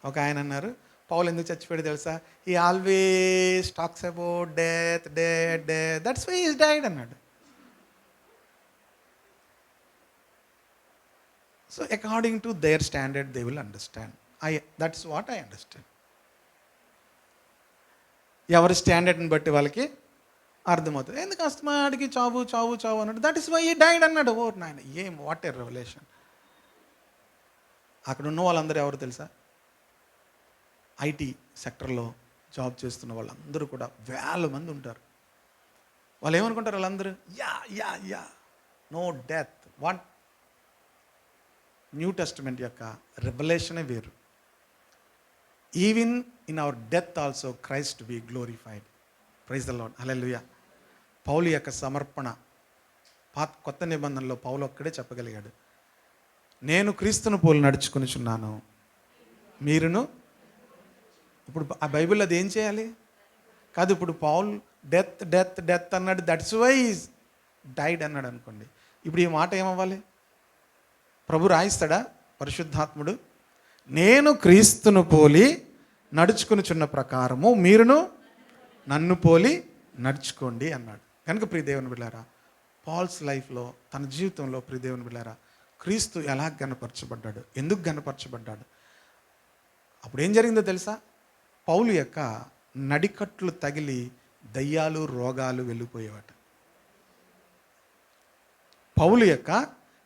ఒక ఆయన అన్నారు, పౌలు ఎందుకు చచ్చిపోయాడు తెలుసా? He always talks about death, death, death, that's why he died అన్నాడు. So according to their standard they will understand. That's what I understand. ఎవరి స్టాండర్డ్ని బట్టి వాళ్ళకి అర్థమవుతుంది. ఎందుకు అస్తమాడికి చావు చావు చావు అన్నాడు? That is why he died అన్నాడు. ఓ నాయన, ఏం వాట్ ఏ రెవల్యూషన్! అక్కడ ఉన్న వాళ్ళందరూ ఎవరు తెలుసా? ఐటీ సెక్టర్లో జాబ్ చేస్తున్న వాళ్ళందరూ కూడా వేల మంది ఉంటారు. వాళ్ళు ఏమనుకుంటారు? వాళ్ళందరూ yeah yeah yeah no death. What? New Testament యొక్క రెవల్యూషనే వేరు. Even in our death also Christ be glorified. Praise the Lord, hallelujah. పౌలు యొక్క సమర్పణ కొత్త నిబంధనలో పౌలు ఒక్కడే చెప్పగలిగాడు, నేను క్రీస్తును పోలి నడుచుకునిచున్నాను, మీరును. ఇప్పుడు ఆ బైబిల్లో అది ఏం చేయాలి? కాదు, ఇప్పుడు పౌల్ డెత్ డెత్ డెత్ అన్నాడు, దట్స్ వై డైడ్ అన్నాడు అనుకోండి. ఇప్పుడు ఈ మాట ఏమవ్వాలి? ప్రభు రాయిస్తాడా? పరిశుద్ధాత్ముడు, నేను క్రీస్తును పోలి నడుచుకునిచున్న ప్రకారము మీరును నన్ను పోలి నడుచుకోండి అన్నాడు. కనుక ప్రియ దేవుని బిడ్డలారా, పాల్స్ లైఫ్లో, తన జీవితంలో ప్రియ దేవుని బిడ్డలారా, క్రీస్తు ఎలా గణపరచబడ్డాడు, ఎందుకు గణపరచబడ్డాడు? అప్పుడు ఏం జరిగిందో తెలుసా? పౌలు యొక్క నడికట్లు తగిలి దయ్యాలు రోగాలు వెళ్ళిపోయేవాట. పౌలు యొక్క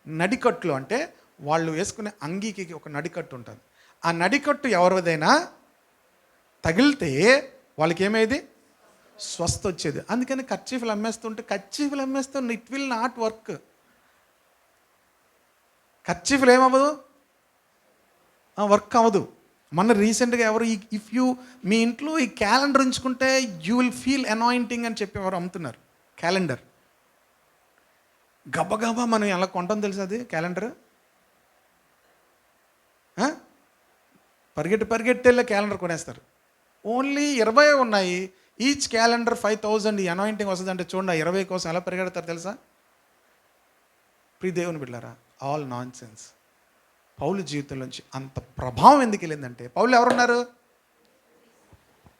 నడికట్లు అంటే వాళ్ళు వేసుకునే అంగీకి ఒక నడికట్టు ఉంటుంది. ఆ నడికట్టు ఎవరిదైనా తగిలితే వాళ్ళకి ఏమయ్యేది? స్వస్థ వచ్చేది. అందుకని కర్చీఫ్లు అమ్మేస్తుంటే ఇట్ విల్ నాట్ వర్క్. కర్చీఫ్లు ఏమవ్వదు, వర్క్ అవ్వదు. మొన్న రీసెంట్గా ఎవరు మీ ఇంట్లో ఈ క్యాలెండర్ ఉంచుకుంటే యూ విల్ ఫీల్ అనాయింటింగ్ అని చెప్పి ఎవరు అమ్ముతున్నారు క్యాలెండర్. గబగబా మనం ఎలా కొంటాం తెలుసు? అది క్యాలెండర్ పరిగెట్టి వెళ్ళే క్యాలెండర్ కొనేస్తారు. ఓన్లీ 20 ఉన్నాయి. ఈచ్ క్యాలెండర్ 5000 అనాయింటింగ్ వస్తుంది అంటే చూడండి, 20 కోసం ఎలా పరిగెడతారు తెలుసా? ప్రియ దేవుని బిడ్డలారా, ఆల్ నాన్ సెన్స్. పౌలు జీవితంలోంచి అంత ప్రభావం ఎందుకు వెళ్ళిందంటే, పౌలు ఎవరున్నారు?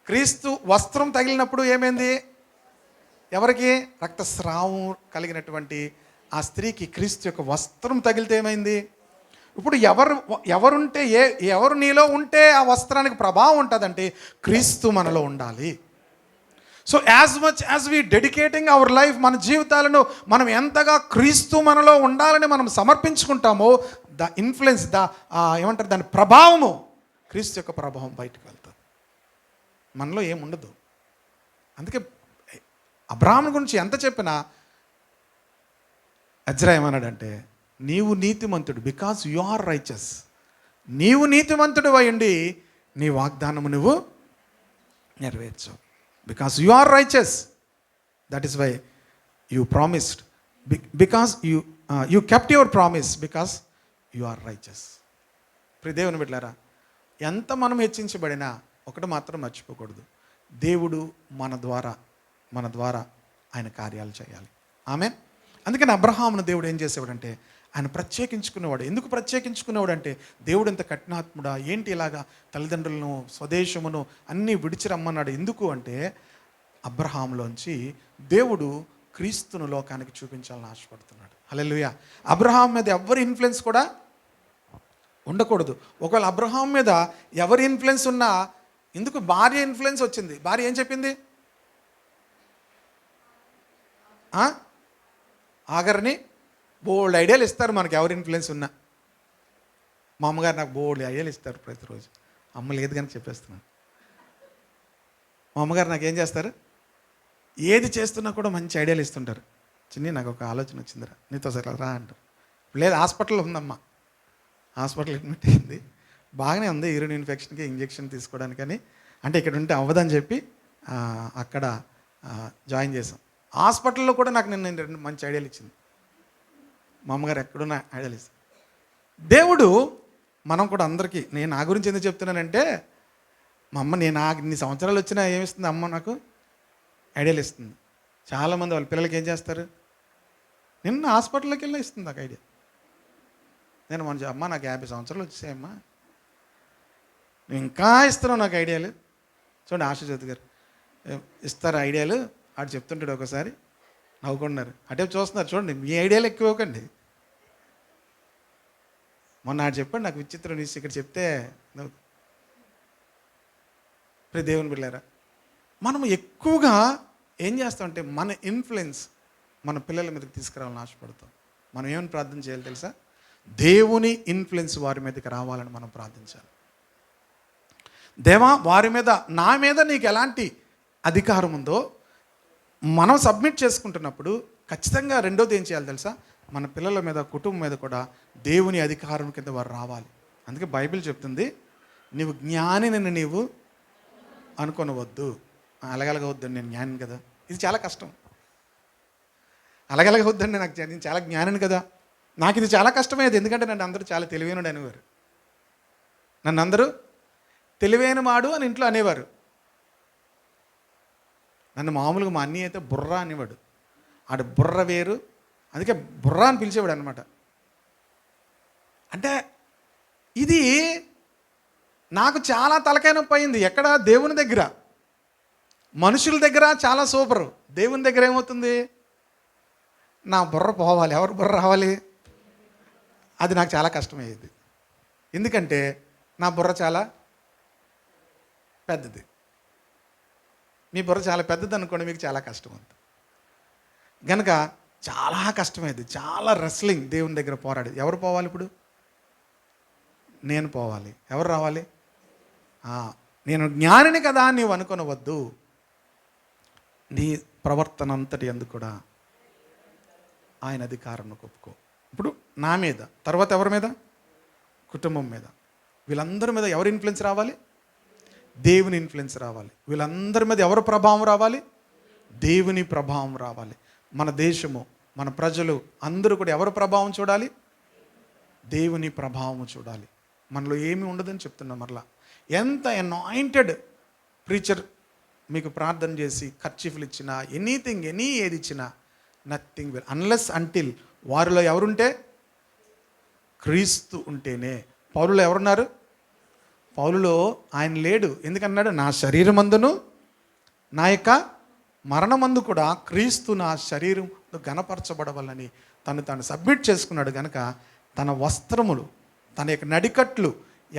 క్రీస్తు వస్త్రం తగిలినప్పుడు ఏమైంది? ఎవరికి? రక్తస్రావం కలిగినటువంటి ఆ స్త్రీకి క్రీస్తు యొక్క వస్త్రం తగిలితే ఏమైంది? ఇప్పుడు ఎవరు నీలో ఉంటే ఆ వస్త్రానికి ప్రభావం ఉంటుందంటే క్రీస్తు మనలో ఉండాలి. So as much as we dedicating our life, మన జీవితాలను మనం ఎంతగా క్రీస్తు మనలో ఉండాలని మనం సమర్పించుకుంటామో, ద ఇన్ఫ్లుయెన్స్, ఏమంటారు దాని ప్రభావము, క్రీస్తు యొక్క ప్రభావం బయటకు వెళ్తుంది. మనలో ఏముండదు. అందుకే అబ్రాహాము గురించి ఎంత చెప్పినా ఎజ్రా ఏమన్నాడంటే, నీవు నీతిమంతుడు, బికాస్ యు ఆర్ రైచస్. నీవు నీతిమంతుడు అయ్యుండి నీ వాగ్దానము నువ్వు నెరవేర్చావు. Because you are righteous, that is why you promised. Because you kept your promise because you are righteous. ప్రియ దేవుని బిడ్డలారా, ఎంత మనం హెచ్చించబడినా ఒకటి మాత్రం మర్చిపోకూడదు, దేవుడు మన ద్వారా ఆయన కార్యాలు చేయాలి. ఆమేన్. అందుకని అబ్రహామును దేవుడు ఏం చేసేవాడంటే ఆయన ప్రత్యేకించుకునేవాడు. ఎందుకు ప్రత్యేకించుకునేవాడు అంటే, దేవుడు ఎంత కఠినాత్ముడా, ఏంటి ఇలాగా తల్లిదండ్రులను స్వదేశమును అన్నీ విడిచి రమ్మన్నాడు. ఎందుకు అంటే అబ్రహాములోంచి దేవుడు క్రీస్తును లోకానికి చూపించాలని ఆశపడుతున్నాడు. హల్లెలూయా. అబ్రహాం మీద ఎవరి ఇన్ఫ్లుయెన్స్ కూడా ఉండకూడదు. ఒకవేళ అబ్రహాం మీద ఎవరి ఇన్ఫ్లుయెన్స్ ఉన్నా, ఎందుకు భార్య ఇన్ఫ్లుయెన్స్ వచ్చింది. భార్య ఏం చెప్పింది? ఆగర్ని బోల్డ్ ఐడియాలు ఇస్తారు మనకి ఎవరి ఇన్ఫ్లుయెన్స్ ఉన్నా. మా అమ్మగారు నాకు బోల్డ్ ఐడియాలు ఇస్తారు ప్రతిరోజు. అమ్మ లేదు కానీ చెప్పేస్తున్నాను. మా అమ్మగారు నాకు ఏం చేస్తారు, ఏది చేస్తున్నా కూడా మంచి ఐడియాలు ఇస్తుంటారు. చిన్ని నాకు ఒక ఆలోచన వచ్చిందిరా, నీతో సరే రా అంటారు. లేదు, హాస్పిటల్లో ఉందమ్మా, హాస్పిటల్ అడ్మిట్ అయింది, బాగానే ఉంది, యూరిన్ ఇన్ఫెక్షన్కి ఇంజెక్షన్ తీసుకోవడానికని, అంటే ఇక్కడ ఉంటే అవ్వదని చెప్పి అక్కడ జాయిన్ చేసాం. హాస్పిటల్లో కూడా నాకు నేను 2 మంచి ఐడియాలు ఇచ్చింది. మా అమ్మగారు ఎక్కడున్న ఐడియాలు ఇస్తుంది. దేవుడు మనం కూడా అందరికీ, నేను నా గురించి ఎందుకు చెప్తున్నానంటే, మా అమ్మ నేను ఇన్ని సంవత్సరాలు వచ్చినా ఏమిస్తుంది అమ్మ, నాకు ఐడియాలు ఇస్తుంది. చాలామంది వాళ్ళ పిల్లలకి ఏం చేస్తారు, నిన్న హాస్పిటల్లోకి వెళ్ళి ఇస్తుంది నాకు ఐడియా. నేను మన అమ్మ నాకు 50 సంవత్సరాలు వచ్చేసాయమ్మా, నువ్వు ఇంకా ఇస్తున్నావు నాకు ఐడియాలు. చూడండి ఆశజ్యోతి గారు ఇస్తారు ఐడియాలు, ఆడు చెప్తుంటాడు ఒకసారి నవ్వుకుంటున్నారు, అటే చూస్తున్నారు. చూడండి మీ ఐడియాలు ఎక్కువ ఇవ్వకండి. మొన్న ఆడు చెప్పండి నాకు విచిత్రం న్యూస్, ఇక్కడ చెప్తే ప్రియ దేవుని బిడ్డలారా, మనం ఎక్కువగా ఏం చేస్తామంటే మన ఇన్ఫ్లుయెన్స్ మన పిల్లల మీదకి తీసుకురావాలని ఆశపడతాం. మనం ఏమని ప్రార్థన చేయాలి తెలుసా? దేవుని ఇన్ఫ్లుయెన్స్ వారి మీదకి రావాలని మనం ప్రార్థించాలి. దేవా, వారి మీద, నా మీద నీకు ఎలాంటి అధికారం ఉందో మనం సబ్మిట్ చేసుకుంటున్నప్పుడు ఖచ్చితంగా రెండోది ఏం చేయాలి తెలుసా? మన పిల్లల మీద, కుటుంబం మీద కూడా దేవుని అధికారం కింద వారు రావాలి. అందుకే బైబిల్ చెప్తుంది, నీవు జ్ఞానిని నీవు అనుకొనవద్దు. అలాగలగవద్దండి, నేను జ్ఞానిని కదా. ఇది చాలా కష్టం. అలాగలగవద్దండి, నేను చాలా జ్ఞానిని కదా. నాకు ఇది చాలా కష్టమయ్యేది, ఎందుకంటే నన్ను అందరూ చాలా తెలివైనడు అనేవారు. నన్ను అందరూ తెలివైన వాడు అని ఇంట్లో అనేవారు. నన్ను మామూలుగా మా అన్నయ్య అయితే బుర్ర అనేవాడు. ఆడు బుర్ర వేరు, అందుకే బుర్ర అని పిలిచేవాడు అనమాట. అంటే ఇది నాకు చాలా తలకాయ నొప్పి అయింది. ఎక్కడ? దేవుని దగ్గర. మనుషుల దగ్గర చాలా సూపరు, దేవుని దగ్గర ఏమవుతుంది, నా బుర్ర పోవాలి, ఎవరు బుర్ర రావాలి, అది నాకు చాలా కష్టమయ్యేది. ఎందుకంటే నా బుర్ర చాలా పెద్దది. మీ బుర్ర చాలా పెద్దది అనుకోండి, మీకు చాలా కష్టం ఉంది. కనుక చాలా కష్టమైంది, చాలా రెస్లింగ్ దేవుని దగ్గర పోరాడి. ఎవరు పోవాలి ఇప్పుడు? నేను పోవాలి. ఎవరు రావాలి? నేను జ్ఞానిని కదా నీవు అనుకొనవద్దు. నీ ప్రవర్తన అంతటి ఎందుకు కూడా ఆయన అధికారం ఒప్పుకో. ఇప్పుడు నా మీద, తర్వాత ఎవరి మీద? కుటుంబం మీద. వీళ్ళందరి మీద ఎవరి ఇన్ఫ్లుయెన్స్ రావాలి? దేవుని ఇన్ఫ్లుయెన్స్ రావాలి. వీళ్ళందరి మీద ఎవరి ప్రభావం రావాలి? దేవుని ప్రభావం రావాలి. మన దేశము, మన ప్రజలు అందరూ కూడా ఎవరి ప్రభావం చూడాలి? దేవుని ప్రభావం చూడాలి. మనలో ఏమీ ఉండదని చెప్తున్నా. మరలా ఎంత అనాయింటెడ్ ప్రీచర్ మీకు ప్రార్థన చేసి ఖర్చీఫ్లు ఇచ్చినా, ఎనీథింగ్, ఏది ఇచ్చినా, నథింగ్ విల్ అన్లెస్ అంటిల్ వారిలో ఎవరుంటే, క్రీస్తు ఉంటేనే. పౌలులో ఎవరున్నారు? పౌలులో ఆయన లేడు. ఎందుకన్నాడు? నా శరీరమందును నా యొక్క మరణమందు కూడా క్రీస్తు నా శరీరం ఘనపరచబడవాలని తను సబ్మిట్ చేసుకున్నాడు. కనుక తన వస్త్రములు, తన యొక్క నడికట్లు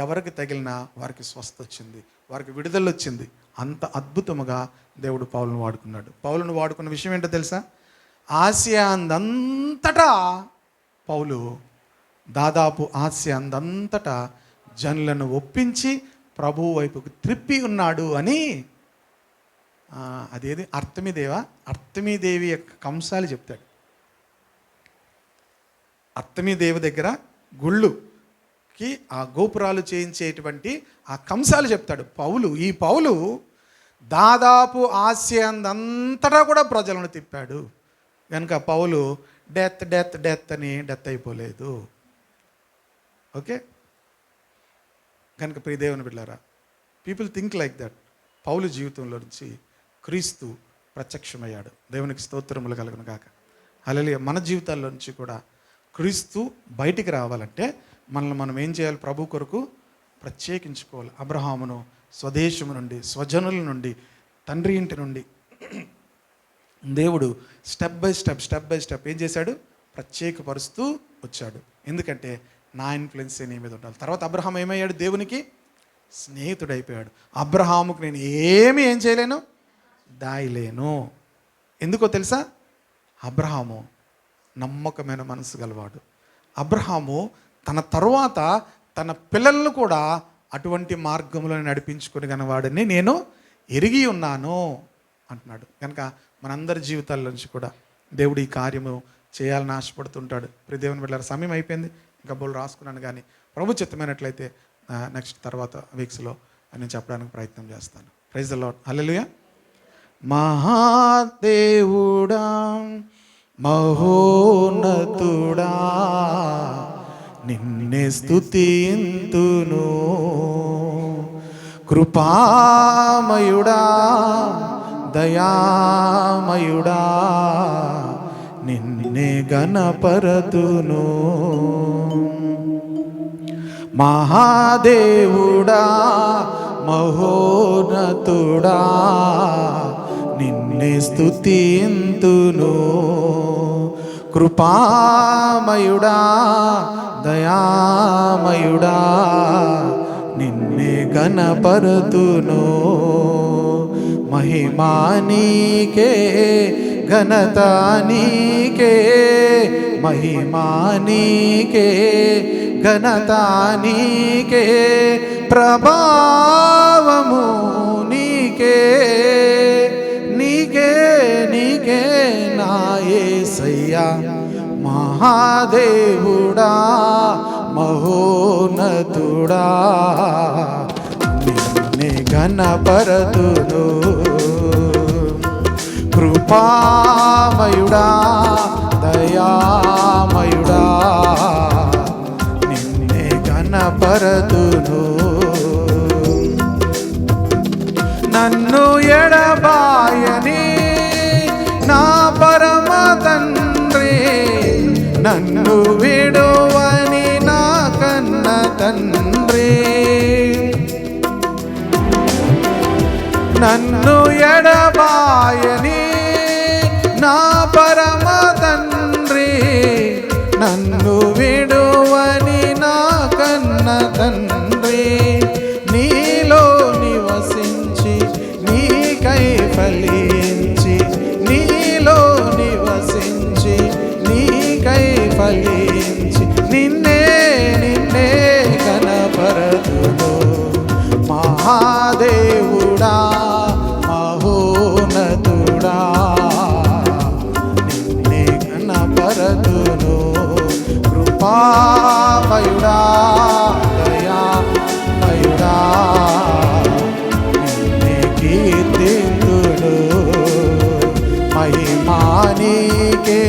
ఎవరికి తగిలినా వారికి స్వస్థ వచ్చింది, వారికి విడుదల వచ్చింది. అంత అద్భుతముగా దేవుడు పౌలును వాడుకున్నాడు. పౌలును వాడుకున్న విషయం ఏంటో తెలుసా? ఆసియా అందంతటా పౌలు, దాదాపు ఆసియా అందంతటా జనులను ఒప్పించి ప్రభువు వైపుకు త్రిప్పి ఉన్నాడు అని అదేది అర్తమీదేవి యొక్క కంసాలు చెప్తాడు. అర్తమీదేవి దగ్గర గుళ్ళుకి ఆ గోపురాలు చేయించేటువంటి ఆ కంసాలు చెప్తాడు ఈ పౌలు దాదాపు ఆసియా అంతటా కూడా ప్రజలను తిప్పాడు కనుక పౌలు డెత్ అని డెత్ అయిపోలేదు. ఓకే, కనుక ప్రియ దేవుని బిడ్డలారా, పీపుల్ థింక్ లైక్ దట్. పౌలు జీవితంలో నుంచి క్రీస్తు ప్రత్యక్షమయ్యాడు. దేవునికి స్తోత్రములు కలుగును గాక. హల్లెలూయా. మన జీవితాల్లో నుంచి కూడా క్రీస్తు బయటికి రావాలంటే మనల్ని మనం ఏం చేయాలి? ప్రభు కొరకు ప్రత్యేకించుకోవాలి. అబ్రహామును స్వదేశము నుండి, స్వజనుల నుండి, తండ్రి ఇంటి నుండి దేవుడు స్టెప్ బై స్టెప్ ఏం చేశాడు? ప్రత్యేకపరుస్తూ వచ్చాడు. ఎందుకంటే నా ఇన్ఫ్లుయెన్స్ నీ మీద ఉండాలి. తర్వాత అబ్రహాం ఏమయ్యాడు? దేవునికి స్నేహితుడైపోయాడు. అబ్రహాముకు నేను ఏం చేయలేను, దాయలేను. ఎందుకో తెలుసా? అబ్రహాము నమ్మకమైన మనసు గలవాడు. అబ్రహాము తన తరువాత తన పిల్లలను కూడా అటువంటి మార్గంలో నడిపించుకుని గనవాడని నేను ఎరిగి ఉన్నాను అంటున్నాడు. కనుక మనందరి జీవితాల నుంచి కూడా దేవుడు ఈ కార్యము చేయాలని ఆశపడుతుంటాడు. ప్రియ దేవుని బిడ్డలారా, సమయం అయిపోయింది. ఇంకా బోల్ రాసుకున్నాను, కానీ ప్రభు చిత్తమైనట్లయితే నెక్స్ట్ తర్వాత వీక్స్లో నేను చెప్పడానికి ప్రయత్నం చేస్తాను. Praise the Lord. హల్లెలూయా. మహాదేవుడా, మహోన్నతుడా, నిన్నే స్తుతింతును. కృపామయుడా, దయామయుడా, నిన్నే గణపరతును. మహాదేవుడా, మహోన్నతుడా, నిన్నే స్తుతింతును. కృపామయుడా, దయామయుడా, నిన్నే గణపరతును. మహిమా నీకే, ఘనత నీకే, మహిమా నీకే, ఘనత నీకే, ప్రభావము నీకే, నీకే నీకే నా యేసయ్యా. మహాదేవుడా, మహోన్నతుడా, నిన్నే గణపరతును. కృపామయుడా, దయామయుడా, నిన్నే గణపరతును. నన్ను ఎడబాయని నా పరమ తండ్రి, నన్ను విడువని నా కన్న తండ్రి, నన్ను ఎడబాయని నా పరమ తండ్రి, నన్ను విడువని నా కన్న తండ్రి, నీలో నివసించి నీకై ఫలించి, నీలో నివసించి నీకై ఫలించి, నిన్నే నిన్నే కనపరతును. మహాదేవుడా, మహోన్నతుడా, నిన్నే కనపరతును. కృపామయుడా, దయామయుడా, నిన్నే కీర్తింతును. మహిమా నీకే,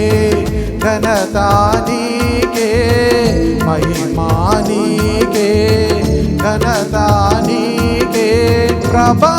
ఘనత నీకే, మహిమా నీకే, ఘనత నీకే, ప్రభా